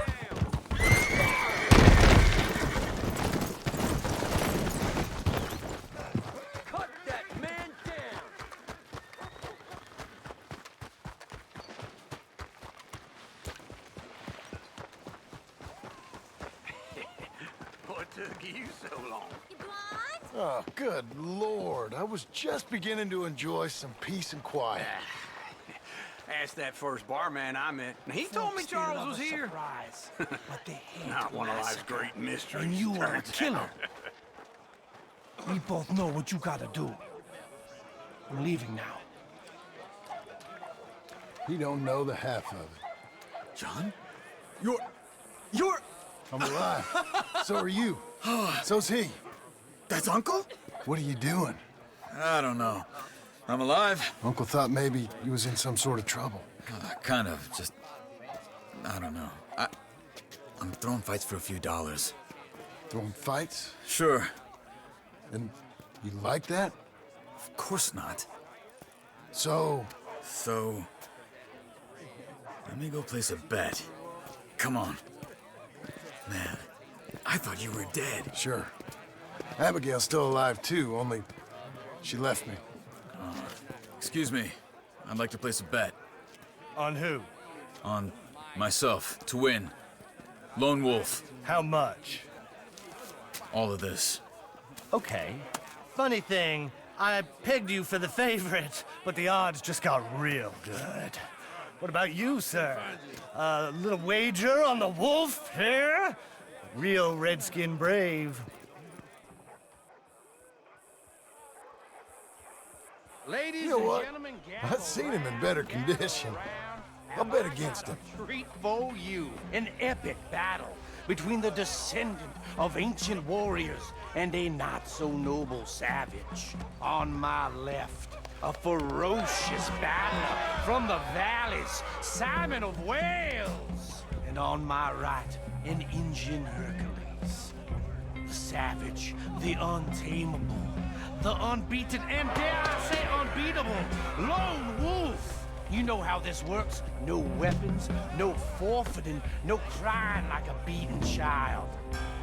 Cut that man down! What took you so long? Oh, good Lord. I was just beginning to enjoy some peace and quiet. Asked that first barman I met. He told me Charles was here. Not one of life's great mysteries. And you are a turns killer. out. We both know what you gotta do. I'm leaving now. He don't know the half of it. John? You're... I'm alive. So are you. So's he. That's Uncle? What are you doing? I don't know. I'm alive. Uncle thought maybe you was in some sort of trouble. Kind of. Just... I don't know. I'm throwing fights for a few dollars. Throwing fights? Sure. And you like that? Of course not. So... So... Let me go place a bet. Come on. Man, I thought you were dead. Sure. Abigail's still alive, too, only she left me. Excuse me. I'd like to place a bet. On who? On myself, to win. Lone Wolf. How much? All of this. Okay. Funny thing, I pegged you for the favorite, but the odds just got real good. What about you, sir? A little wager on the wolf here? Real redskin brave. Ladies You know and what? gentlemen, I've seen him in better condition. I'll bet against him. Treat for you. An epic battle between the descendant of ancient warriors and a not-so-noble savage. On my left, a ferocious battler from the valleys, Simon of Wales. And on my right, an Indian Hercules. The savage, the untamable, the unbeaten, and dare I say unbeatable, Lone Wolf. You know how this works. No weapons, no forfeiting, no crying like a beaten child.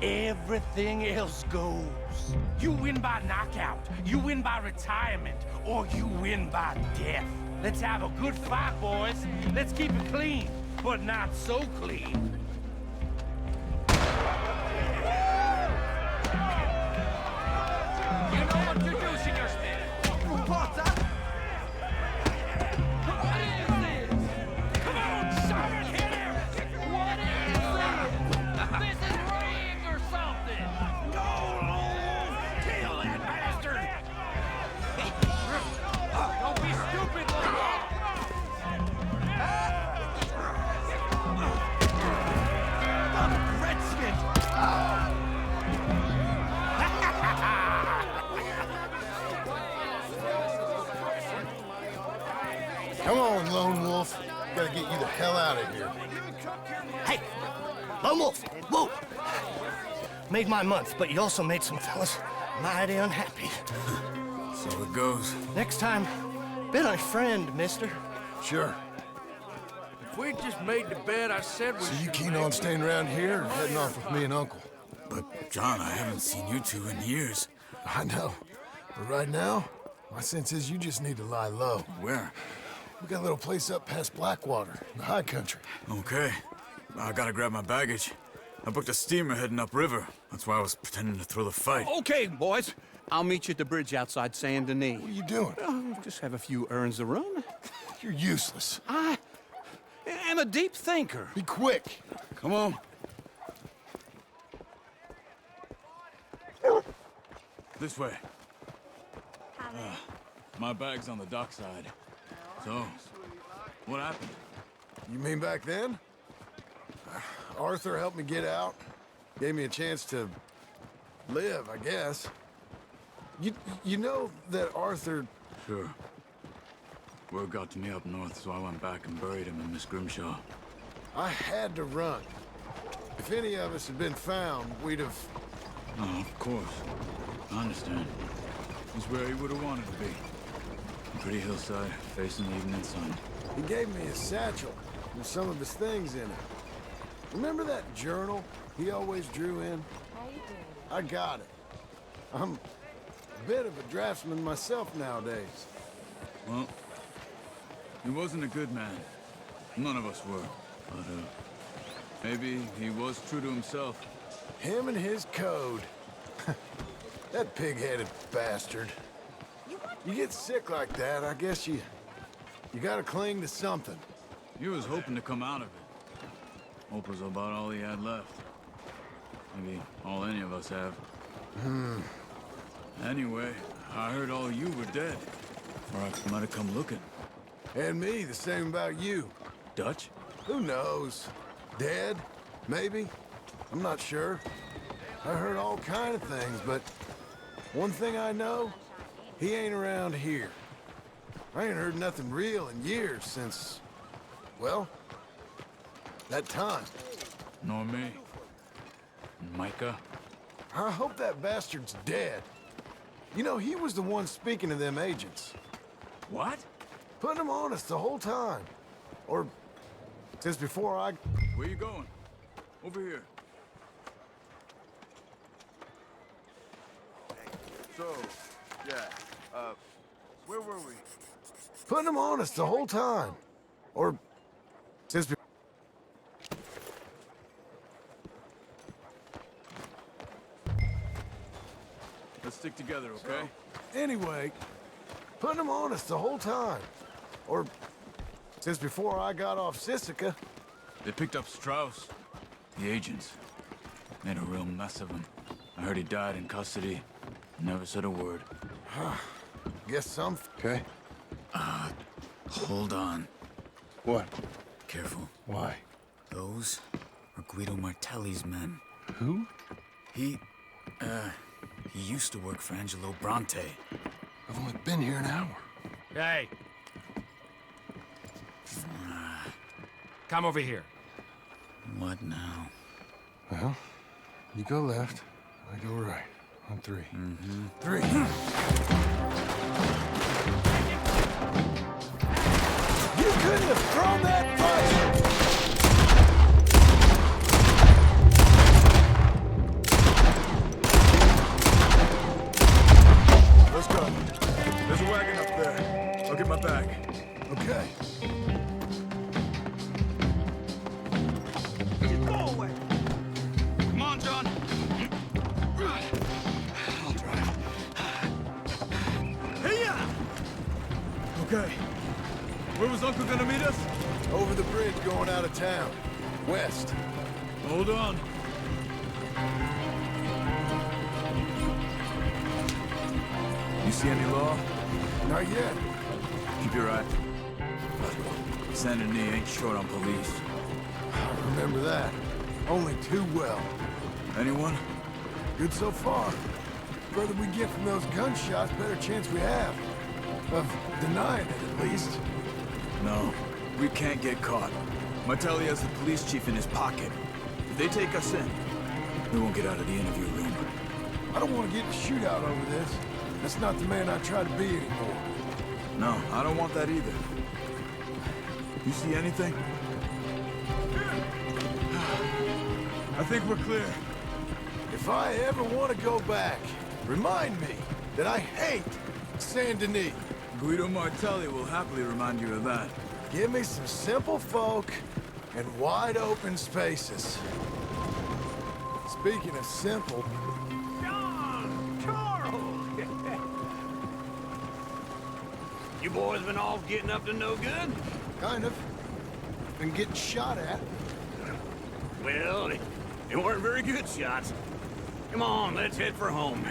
Everything else goes. You win by knockout, you win by retirement, or you win by death. Let's have a good fight, boys. Let's keep it clean, but not so clean. You know what to do, Senor Smith. Potter! What is this? Come on, Simon, hit him! What is this? This is rigged or something! No, Lone Wolf! Kill that bastard! Don't be stupid, Come on, Lone Wolf. Gotta get you the hell out of here. Hey! Lone Wolf! Whoa! Made my month, but you also made some fellas mighty unhappy. So it goes. Next time, be my friend, mister. Sure. If we just made the bet I said we So you should keen make, on staying around here or heading off with me and Uncle? But, John, I haven't seen you two in years. I know. But right now, my sense is you just need to lie low. Where? We got a little place up past Blackwater, in the high country. Okay. I gotta grab my baggage. I booked a steamer heading upriver. That's why I was pretending to throw the fight. Okay, boys. I'll meet you at the bridge outside Saint Denis. What are you doing? Just have a few errands to run. You're useless. I am a deep thinker. Be quick. Come on. This way. My bag's on the dockside. So, what happened? You mean back then? Arthur helped me get out. Gave me a chance to live, I guess. You know that Arthur... Sure. Word got to me up north, so I went back and buried him in Miss Grimshaw. I had to run. If any of us had been found, we'd have... Oh, of course. I understand. He's where he would have wanted to be. A pretty hillside, facing the evening sun. He gave me his satchel with some of his things in it. Remember that journal he always drew in? I got it. I'm a bit of a draftsman myself nowadays. Well, he wasn't a good man. None of us were. But, maybe he was true to himself. Him and his code. That pig-headed bastard. You get sick like that, I guess you gotta cling to something. He was hoping to come out of it. Hope was about all he had left. Maybe all any of us have. Anyway, I heard all you were dead. Or I might have come looking. And me, the same about you. Dutch? Who knows? Dead? Maybe? I'm not sure. I heard all kind of things, but one thing I know, he ain't around here. I ain't heard nothing real in years since, well, that time. Nor me. And Micah? I hope that bastard's dead. You know, he was the one speaking to them agents. What? Putting them on us the whole time. Or since before I... Where you going? Over here. So, yeah, where were we? Putting them on us the whole time. Or since before... Let's stick together, okay? Anyway, putting them on us the whole time. Or since before I got off Sisika. They picked up Strauss. The agents. Made a real mess of him. I heard he died in custody. Never said a word. Guess some... Okay. Hold on. What? Careful. Why? Those are Guido Martelli's men. Who? He used to work for Angelo Bronte. I've only been here an hour. Hey! Come over here. What now? Well, you go left, I go right. On three. Three. You couldn't have thrown that fight! Let's go. There's a wagon up there. I'll get my bag. Okay. Just go away. Come on, John. I'll drive. Hey-ya! Okay. Where was Uncle gonna meet us? Over the bridge going out of town. West. Hold on. You see any law? Not yet. Keep your eye. Saint Denis ain't short on police. I remember that. Only too well. Anyone? Good so far. Further we get from those gunshots, better chance we have. Of denying it, at least. No, we can't get caught. Martelli has the police chief in his pocket. If they take us in, we won't get out of the interview room. I don't want to get in a shootout over this. That's not the man I try to be anymore. No, I don't want that either. You see anything? I think we're clear. If I ever want to go back, remind me that I hate Saint Denis. Guido Martelli will happily remind you of that. Give me some simple folk and wide open spaces. Speaking of simple... John! Charles! You boys been all getting up to no good? Kind of. Been getting shot at. Well, they weren't very good shots. Come on, let's head for home.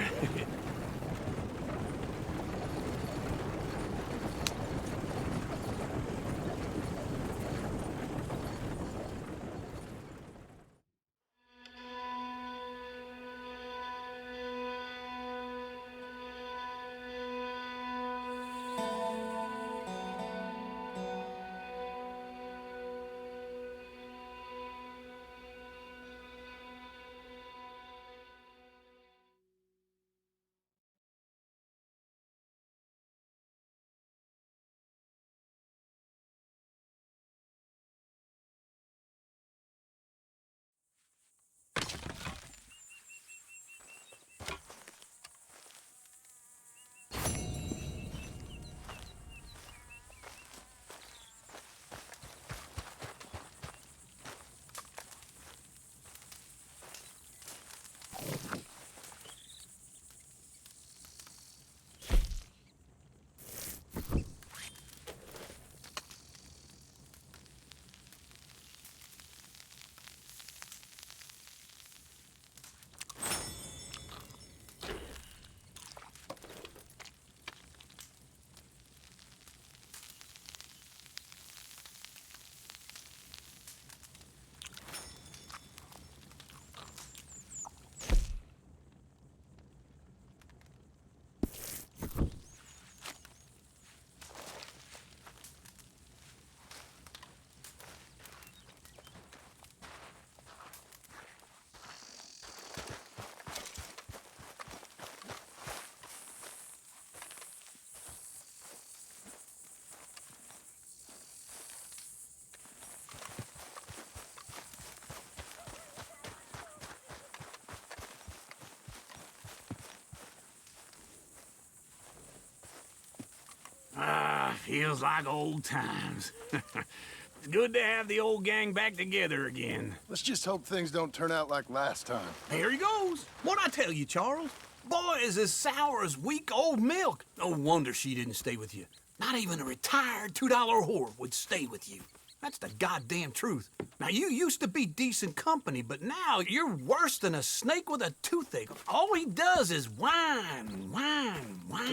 Feels like old times. It's good to have the old gang back together again. Let's just hope things don't turn out like last time. Here he goes. What'd I tell you, Charles? Boy is as sour as week-old milk. No wonder she didn't stay with you. Not even a retired $2 whore would stay with you. That's the goddamn truth. Now, you used to be decent company, but now you're worse than a snake with a toothache. All he does is whine.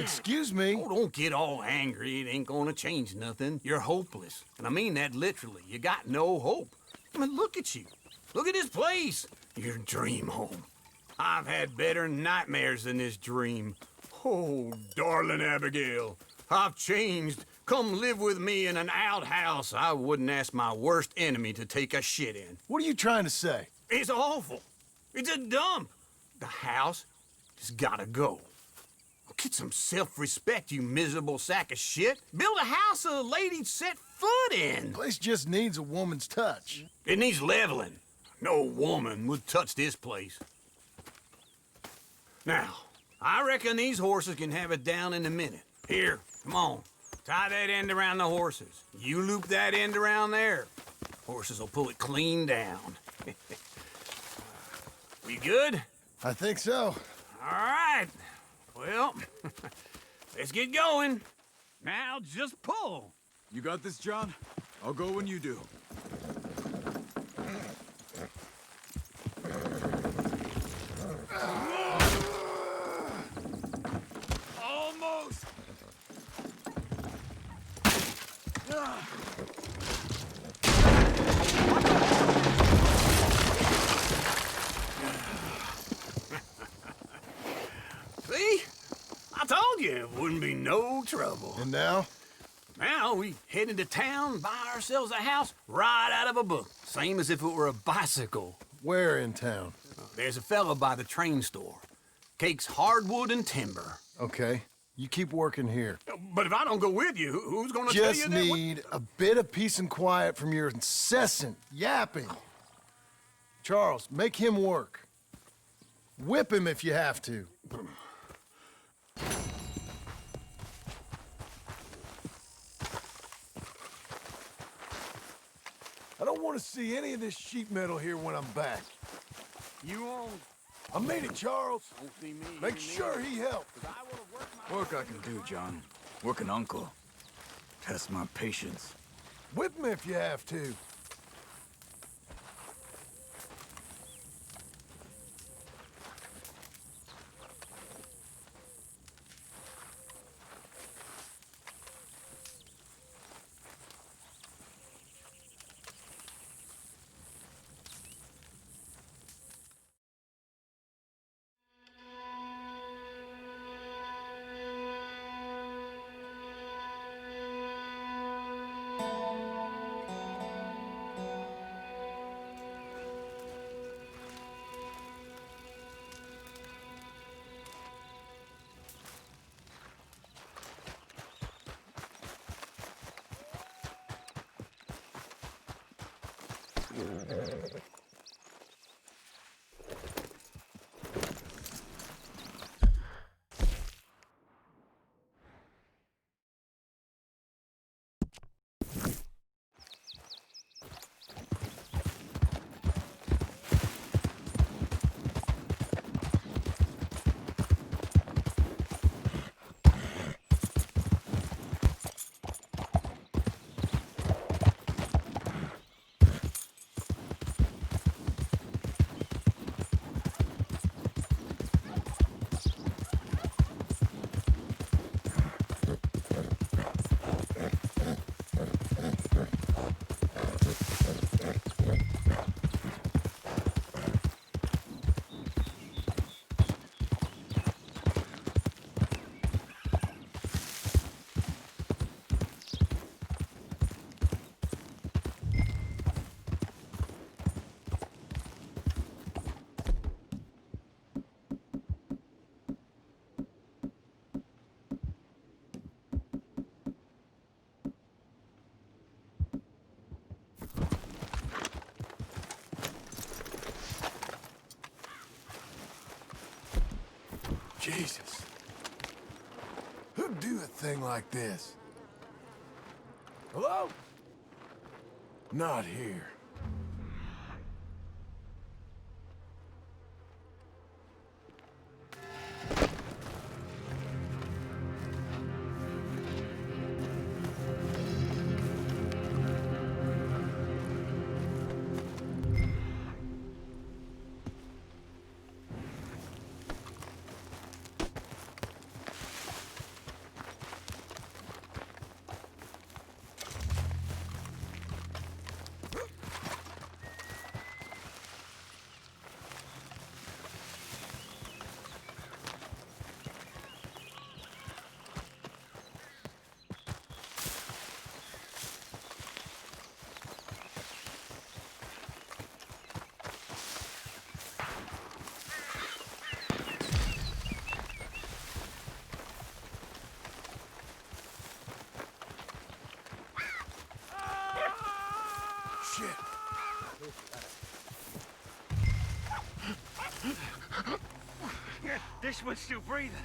Excuse me? Oh, don't get all angry. It ain't gonna change nothing. You're hopeless. And I mean that literally. You got no hope. I mean, look at you. Look at this place. Your dream home. I've had better nightmares than this dream. Oh, darling Abigail, I've changed. Come live with me in an outhouse I wouldn't ask my worst enemy to take a shit in. What are you trying to say? It's awful. It's a dump. The house has gotta go. Get some self-respect, you miserable sack of shit. Build a house a lady'd set foot in. Place just needs a woman's touch. It needs leveling. No woman would touch this place. Now, I reckon these horses can have it down in a minute. Here, come on. Tie that end around the horses. You loop that end around there. Horses will pull it clean down. We good? I think so. All right. Well, let's get going. Now just pull. You got this, John? I'll go when you do. Almost! See? I told you it wouldn't be no trouble. And now? Now we head into town, buy ourselves a house right out of a book. Same as if it were a bicycle. Where in town? There's a fella by the train store. Cakes hardwood and timber. Okay. You keep working here. But if I don't go with you, who's gonna tell you Just that? need a bit of peace and quiet from your incessant yapping. Charles, make him work. Whip him if you have to. I don't want to see any of this sheet metal here when I'm back. You won't. I mean it, Charles. Make sure he helps. Work I can do, John. Work an uncle. Test my patience. Whip me if you have to. Jesus. Who'd do a thing like this? Hello? Not here. This one's still breathing.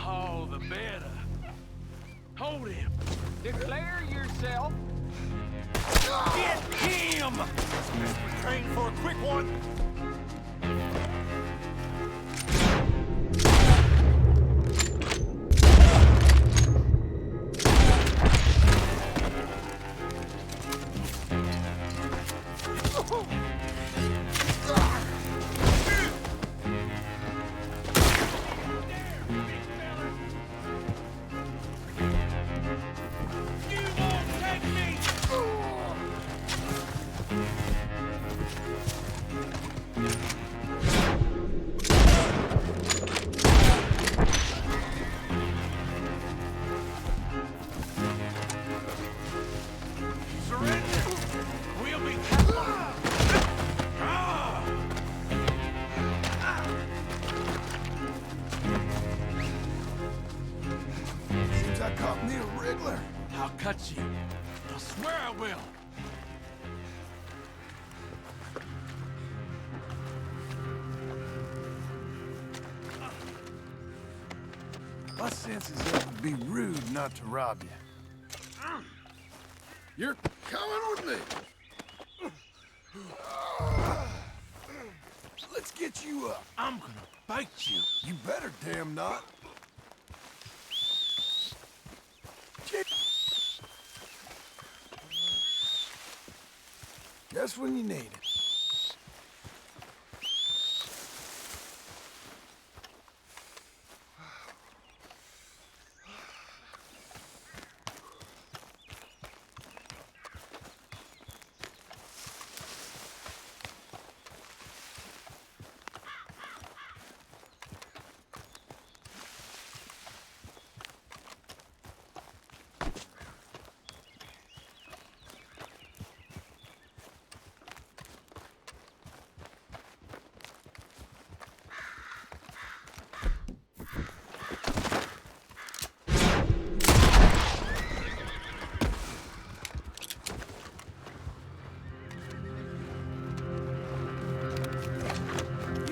All the better. Hold him. Declare yourself. Get him! Train for a quick one. Seems I caught me a wriggler. I'll cut you. I swear I will. My senses it would be rude not to rob you. You're coming with me. Let's get you up. I'm gonna bite you. You better damn not. Just when you need it.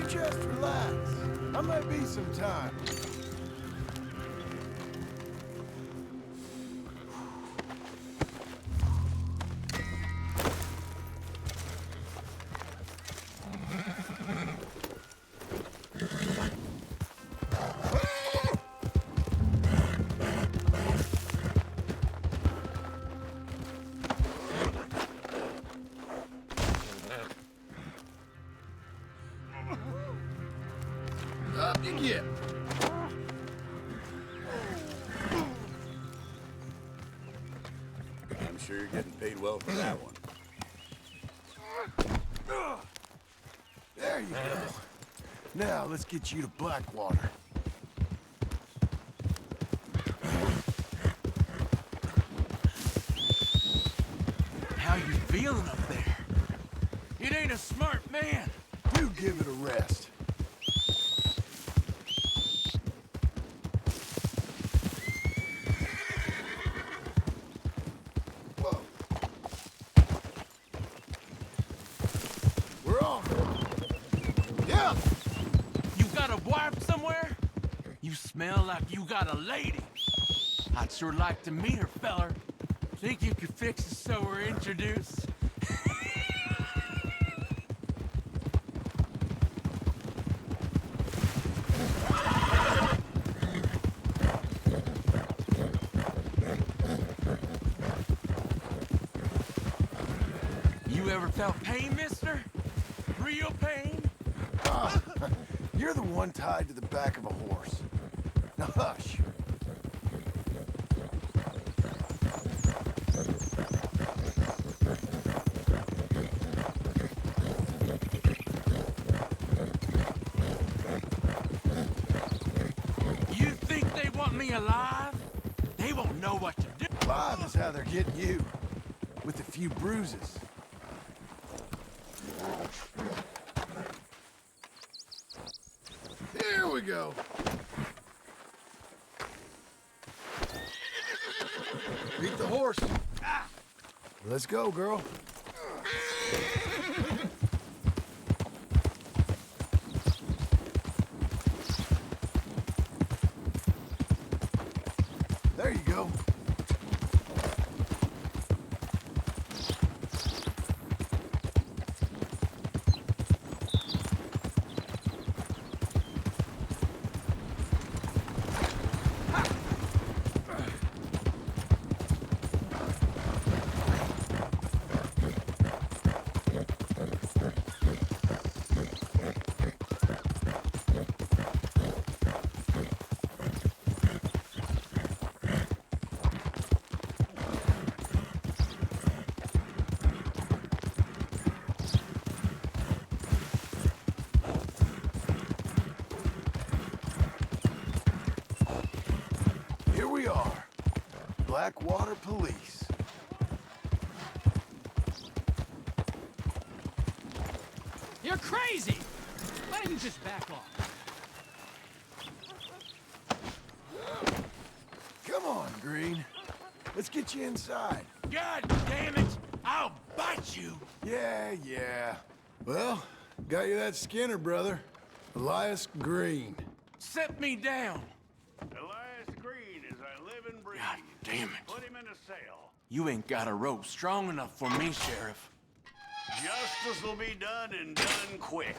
Just relax. I might be some time. Up you get. I'm sure you're getting paid well for that one. There you go. Now let's get you to Blackwater. How you feeling up there? It ain't a smart man. You give it a rest. We're off. Yeah. You got a wife somewhere? You smell like you got a lady. I'd sure like to meet her, feller. Think you could fix us so we're introduced? You ever felt pain, mister? Real pain? You're the one tied to the back of a horse. Now hush. You think they want me alive? They won't know what to do. Alive is how they're getting you. With a few bruises. Here we go. Beat the horse. Let's go, girl. There you go. Here we are, Blackwater Police. You're crazy! Why don't you just back off? Come on, Green. Let's get you inside. God damn it! I'll bite you! Yeah. Well, got you that Skinner, brother. Elias Green. Set me down! Elias Green, as I live and breathe. God damn it. Put him in a cell. You ain't got a rope strong enough for me, Sheriff. Justice will be done and done quick.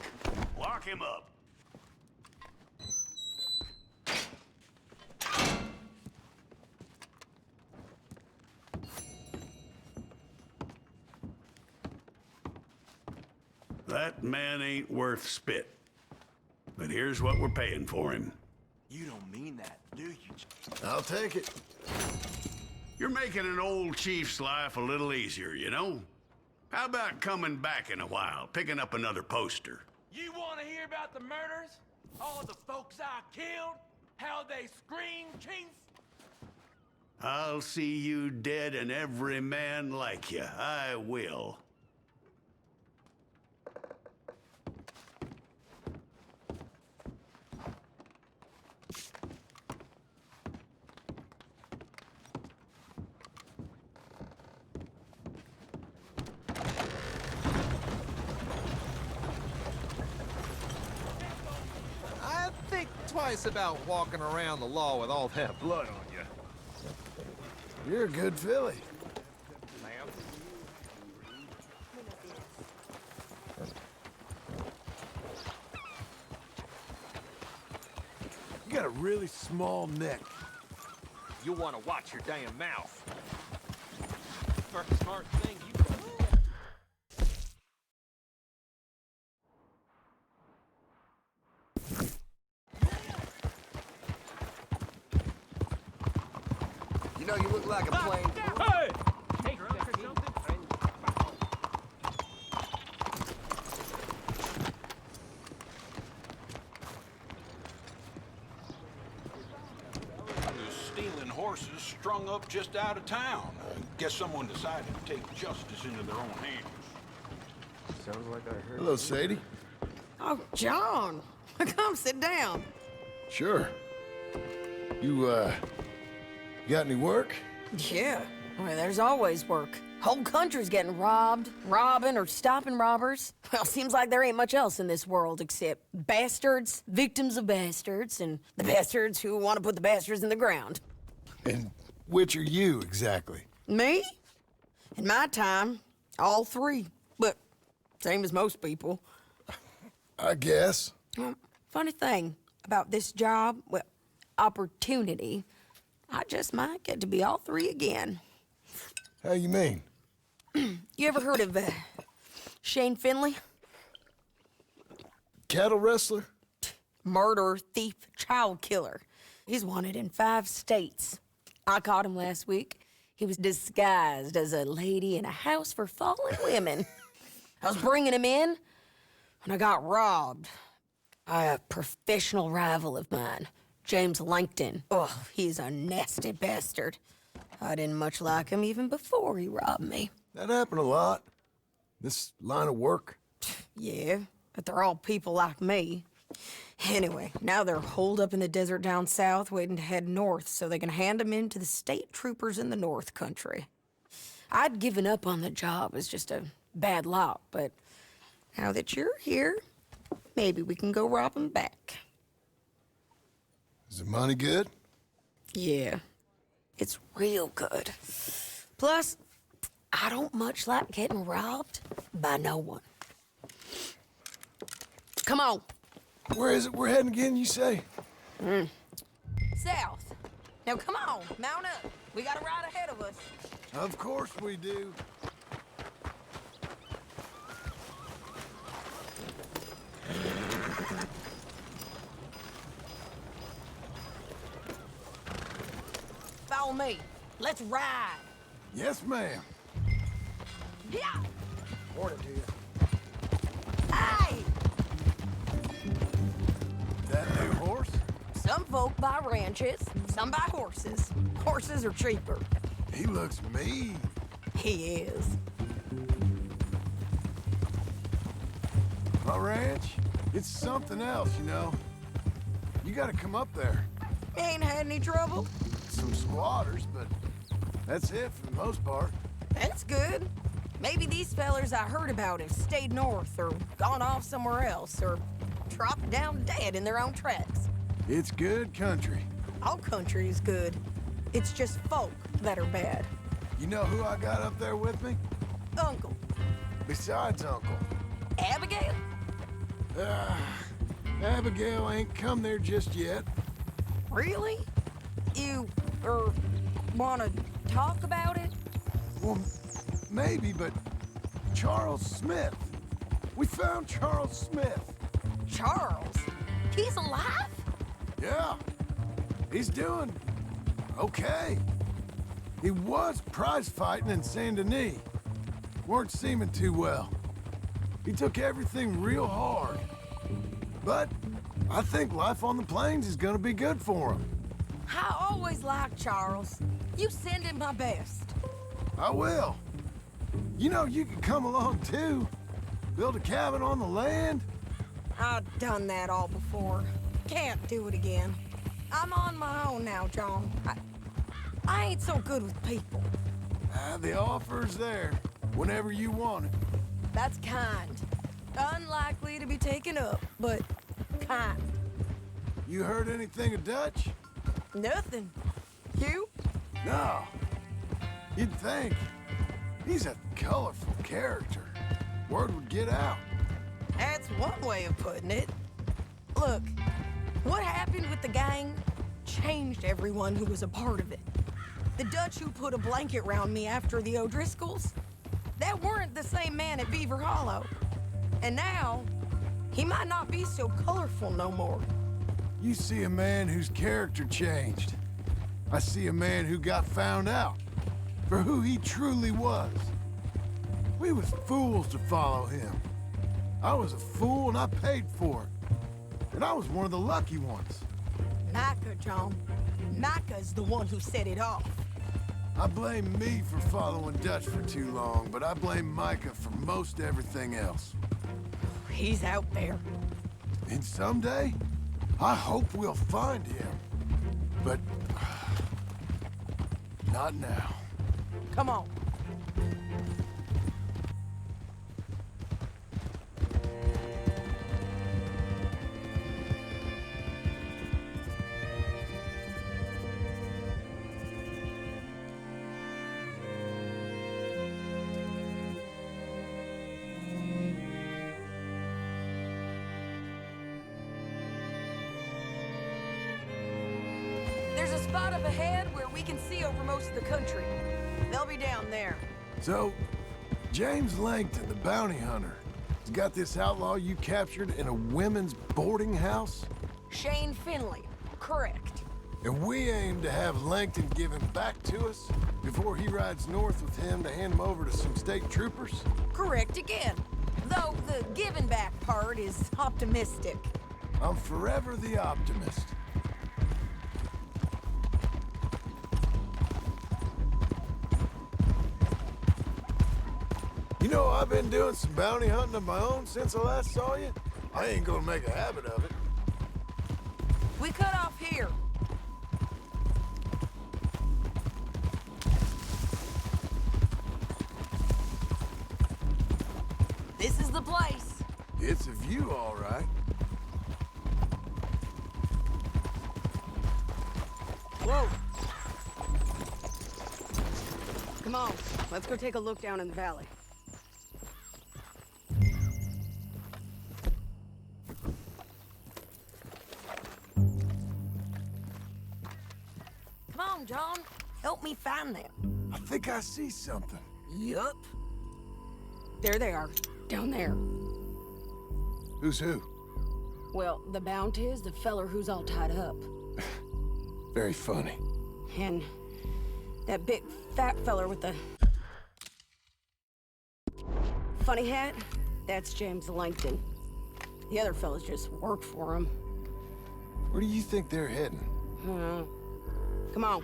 Lock him up. That man ain't worth spit. But here's what we're paying for him. You don't mean that, do you? I'll take it. You're making an old chief's life a little easier, you know? How about coming back in a while, picking up another poster? You want to hear about the murders? All the folks I killed? How they screamed, Chief? I'll see you dead and every man like you. I will. I think twice about walking around the law with all that blood on you. You're a good filly. Ma'am? You got a really small neck. You want to watch your damn mouth. First smart thing you can do. You know, you look like a plain... Hey! Hey, drunk or something? Stealing horses strung up just out of town. Guess someone decided to take justice into their own hands. Sounds like I heard... Hello, Sadie. Oh, John. Come sit down. Sure. You got any work? Yeah. Well, there's always work. Whole country's getting robbed, robbing, or stopping robbers. Well, seems like there ain't much else in this world except bastards, victims of bastards, and the bastards who want to put the bastards in the ground. And which are you, exactly? Me? In my time, all three. But same as most people. I guess. Well, funny thing about this job, well, opportunity, I just might get to be all three again. How you mean? You ever heard of Shane Finley? Cattle wrestler? Murderer, thief, child killer. He's wanted in 5 states. I caught him last week. He was disguised as a lady in a house for fallen women. I was bringing him in, and I got robbed by a professional rival of mine, James Langton. Oh, he's a nasty bastard. I didn't much like him even before he robbed me. That happened a lot. This line of work. Yeah, but they're all people like me. Anyway, now they're holed up in the desert down south, waiting to head north so they can hand them in to the state troopers in the north country. I'd given up on the job as just a bad lot, but now that you're here, maybe we can go rob them back. Is the money good? Yeah, it's real good. Plus, I don't much like getting robbed by no one. Come on. Where is it we're heading again, you say? South. Now come on, mount up. We got a ride ahead of us. Of course we do. Follow me. Let's ride. Yes, ma'am. Yeah. Morning to you. Hey! That new horse? Some folk buy ranches, some buy horses. Horses are cheaper. He looks mean. He is. My ranch, it's something else, you know. You gotta come up there. You ain't had any trouble? Some squatters, but that's it for the most part. That's good. Maybe these fellers I heard about have stayed north or gone off somewhere else or dropped down dead in their own tracks. It's good country. All country is good. It's just folk that are bad. You know who I got up there with me? Uncle. Besides Uncle. Abigail? Abigail ain't come there just yet. Really? You, wanna talk about it? Well, maybe, but Charles Smith. We found Charles Smith. Charles? He's alive? Yeah. He's doing okay. He was prize fighting in Saint Denis. Weren't seeming too well. He took everything real hard. But I think life on the plains is gonna be good for him. I always liked Charles. You send him my best. I will. You know, you could come along too. Build a cabin on the land. I've done that all before. Can't do it again. I'm on my own now, John. I ain't so good with people. The offer's there, whenever you want it. That's kind. Unlikely to be taken up, but kind. You heard anything of Dutch? Nothing. You? No. You'd think. He's a colorful character. Word would get out. That's one way of putting it. Look, what happened with the gang changed everyone who was a part of it. The Dutch who put a blanket round me after the O'Driscolls, that weren't the same man at Beaver Hollow. And now, he might not be so colorful no more. You see a man whose character changed. I see a man who got found out for who he truly was. We was fools to follow him. I was a fool and I paid for it. And I was one of the lucky ones. Micah, John. Micah's the one who set it off. I blame me for following Dutch for too long, but I blame Micah for most everything else. He's out there. And someday, I hope we'll find him. But not now. Come on. There's a spot up ahead where we can see over most of the country. They'll be down there. So, James Langton, the bounty hunter, has got this outlaw you captured in a women's boarding house? Shane Finley, correct. And we aim to have Langton give him back to us before he rides north with him to hand him over to some state troopers? Correct again. Though the giving back part is optimistic. I'm forever the optimist. You know, I've been doing some bounty hunting of my own since I last saw you. I ain't gonna make a habit of it. We cut off here. This is the place. It's a view, all right. Whoa. Come on, let's go take a look down in the valley. Come on, John. Help me find them. I think I see something. Yup. There they are, down there. Who's who? Well, the bounty is the feller who's all tied up. Very funny. And that big fat feller with the funny hat, that's James Langton. The other fellas just work for him. Where do you think they're heading? Come on,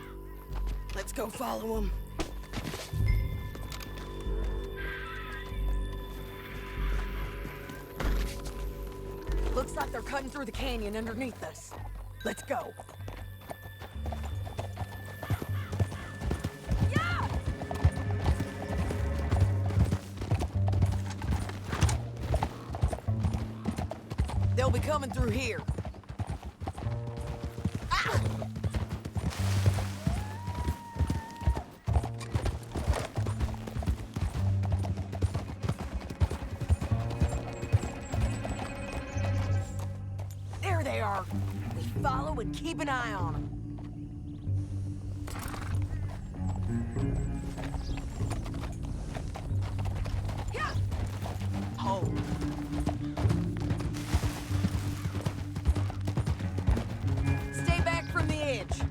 let's go follow them. Looks like they're cutting through the canyon underneath us. Let's go. Yeah! They'll be coming through here. Ah! There they are. We follow and keep an eye on them. Yeah! Hold. Stay back from the edge.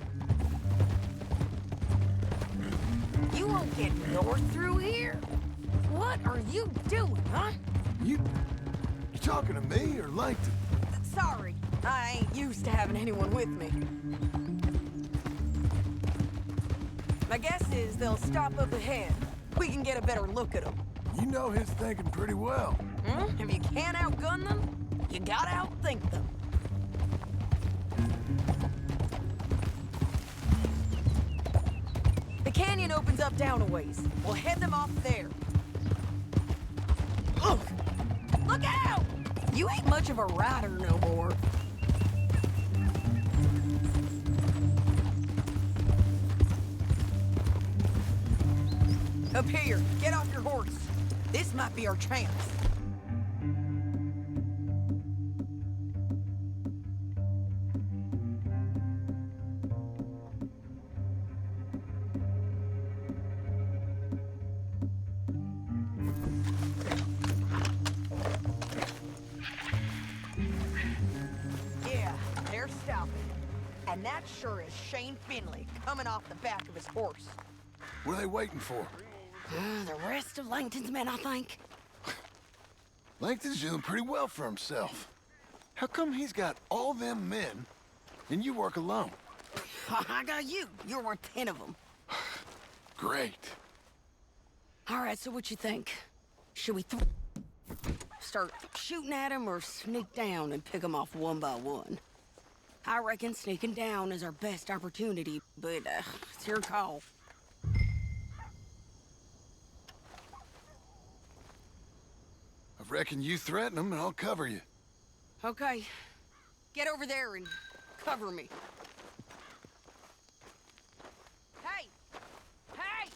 You won't get north through here? What are you doing, huh? You talking to me or Langton? Sorry, I ain't used to having anyone with me. My guess is they'll stop up ahead. We can get a better look at them. You know his thinking pretty well. If you can't outgun them, you gotta outthink them. The canyon opens up down a ways. We'll head them off there. Look! Look out! You ain't much of a rider no more. Up here, get off your horse. This might be our chance. Yeah, they're stopping. And that sure is Shane Finley coming off the back of his horse. What are they waiting for? The rest of Langton's men, I think. Langton's doing pretty well for himself. How come he's got all them men and you work alone? I got you. You're worth 10 of them. Great. All right, so what you think? Should we start shooting at him or sneak down and pick them off one by one? I reckon sneaking down is our best opportunity, but it's your call. I reckon you threaten them and I'll cover you. Okay. Get over there and cover me. Hey! Hey!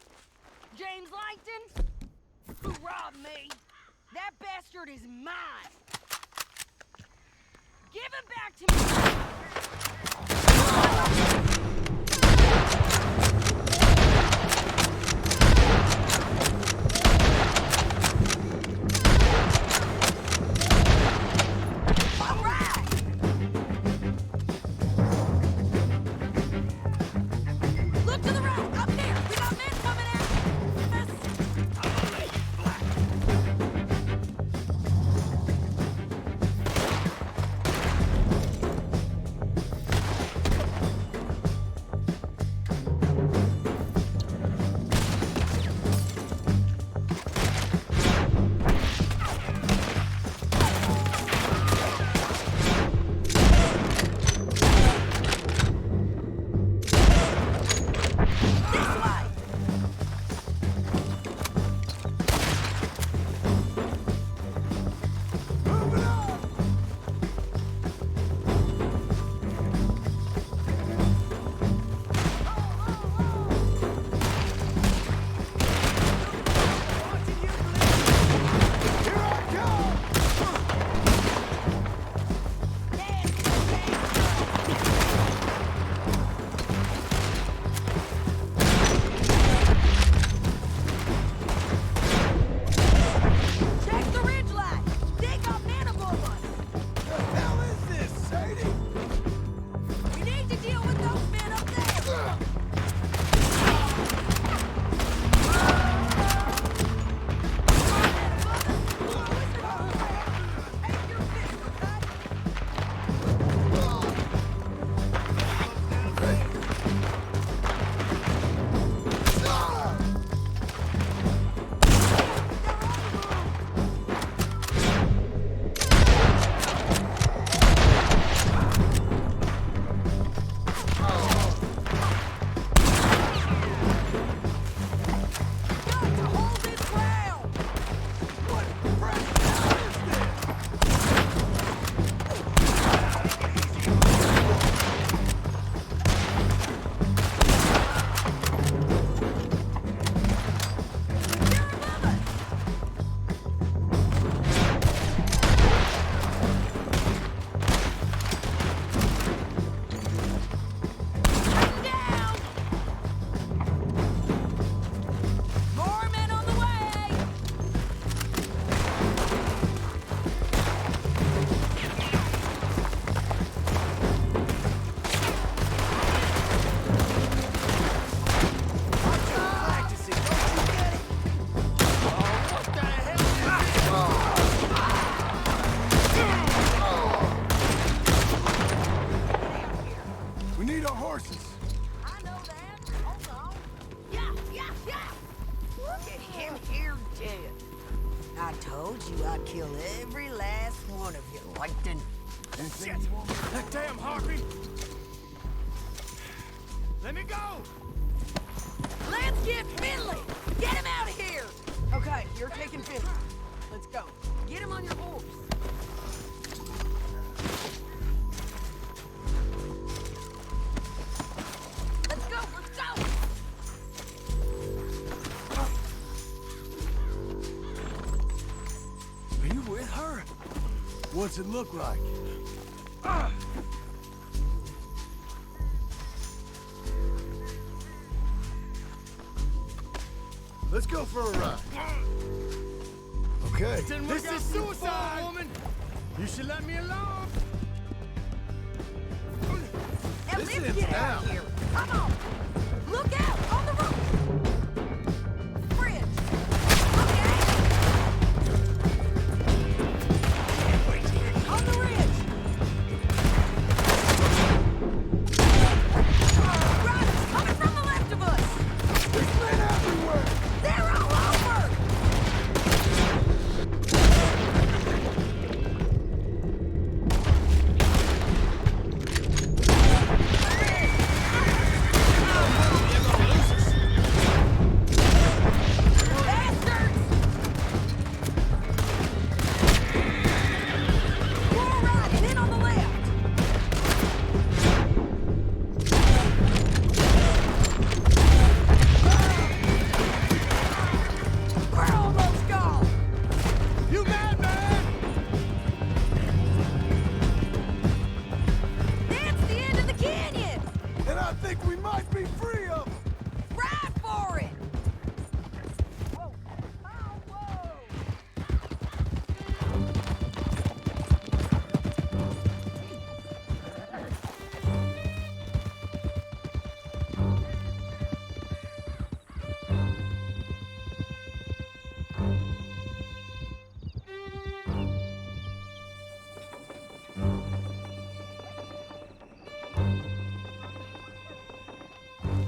James Langton? Who robbed me? That bastard is mine! Give him back to me! shit. I told you I'd kill every last one of you, Langton. Shit! That damn Harvey! Let me go! Let's get Finley! Get him out of here! Okay, you're taking Finley. Let's go. Get him on your horse. Let's go, let's go! Are you with her? What's it look like? Let's go for a ride. Okay. This is suicide, woman! You should let me alone! Now let's get out of here. Come on! Look out! On the roof! Bridge! Okay! On the ridge! Riders coming from the left of us! There's men everywhere! They're all over!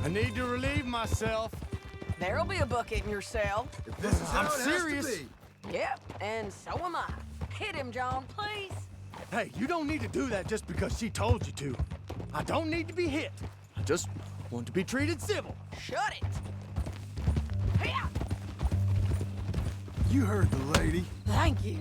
I need to relieve myself. There'll be a bucket in your cell. This is how I'm it has serious. to be. Yep, and so am I. Hit him, John, please. Hey, you don't need to do that just because she told you to. I don't need to be hit. I just want to be treated civil. Shut it. Here. You heard the lady. Thank you.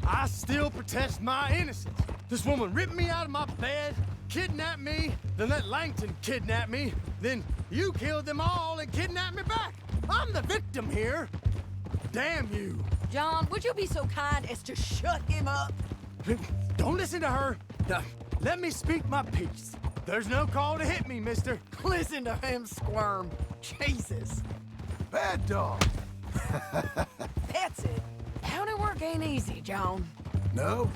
I still protest my innocence. This woman ripped me out of my bed, kidnapped me, then let Langton kidnap me, then you killed them all and kidnapped me back. I'm the victim here. Damn you. John, would you be so kind as to shut him up? Don't listen to her. Now, let me speak my piece. There's no call to hit me, mister. Listen to him squirm. Jesus. Bad dog. That's it. County work ain't easy, John. No,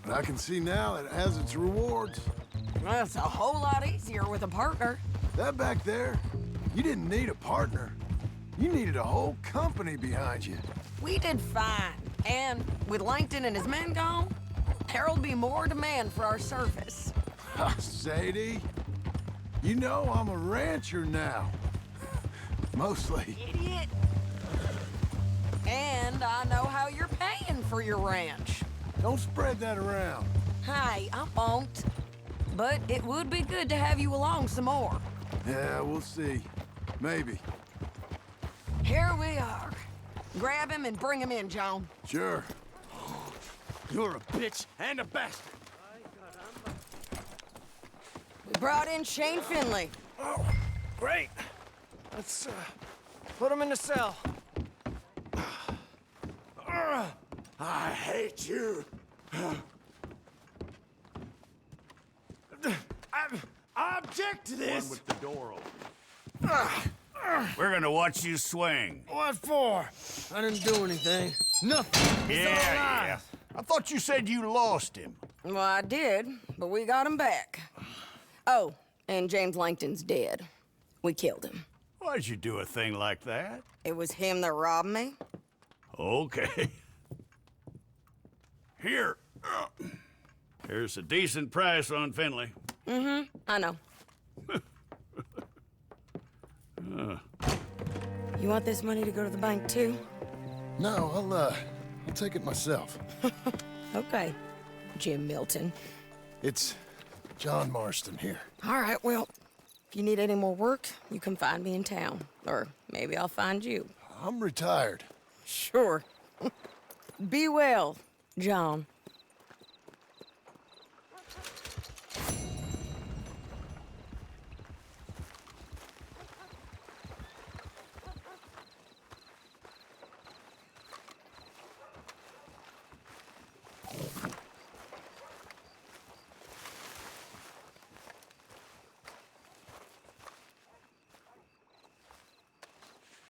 but I can see now that it has its rewards. Well, it's a whole lot easier with a partner. That back there, you didn't need a partner. You needed a whole company behind you. We did fine. And with Langton and his men gone, there'll be more demand for our service. Sadie, you know I'm a rancher now. Mostly. Idiot. And I know how you're paying for your ranch. Don't spread that around. Hey, I won't. But it would be good to have you along some more. Yeah, we'll see. Maybe. Here we are. Grab him and bring him in, John. Sure. You're a bitch and a bastard. We brought in Shane Finley. Oh, great. Let's put him in the cell. I hate you. I object to this. One with the door open. We're gonna watch you swing. What for? I didn't do anything. Nothing. He's all alive. Yeah. I thought you said you lost him. Well, I did, but we got him back. Oh, and James Langton's dead. We killed him. Why'd you do a thing like that? It was him that robbed me. Okay. Here. Here's a decent price on Finley. Mm-hmm, I know. You want this money to go to the bank, too? No, I'll take it myself. Okay, Jim Milton. It's John Marston here. All right, well, if you need any more work, you can find me in town. Or maybe I'll find you. I'm retired. Sure. Be well, John.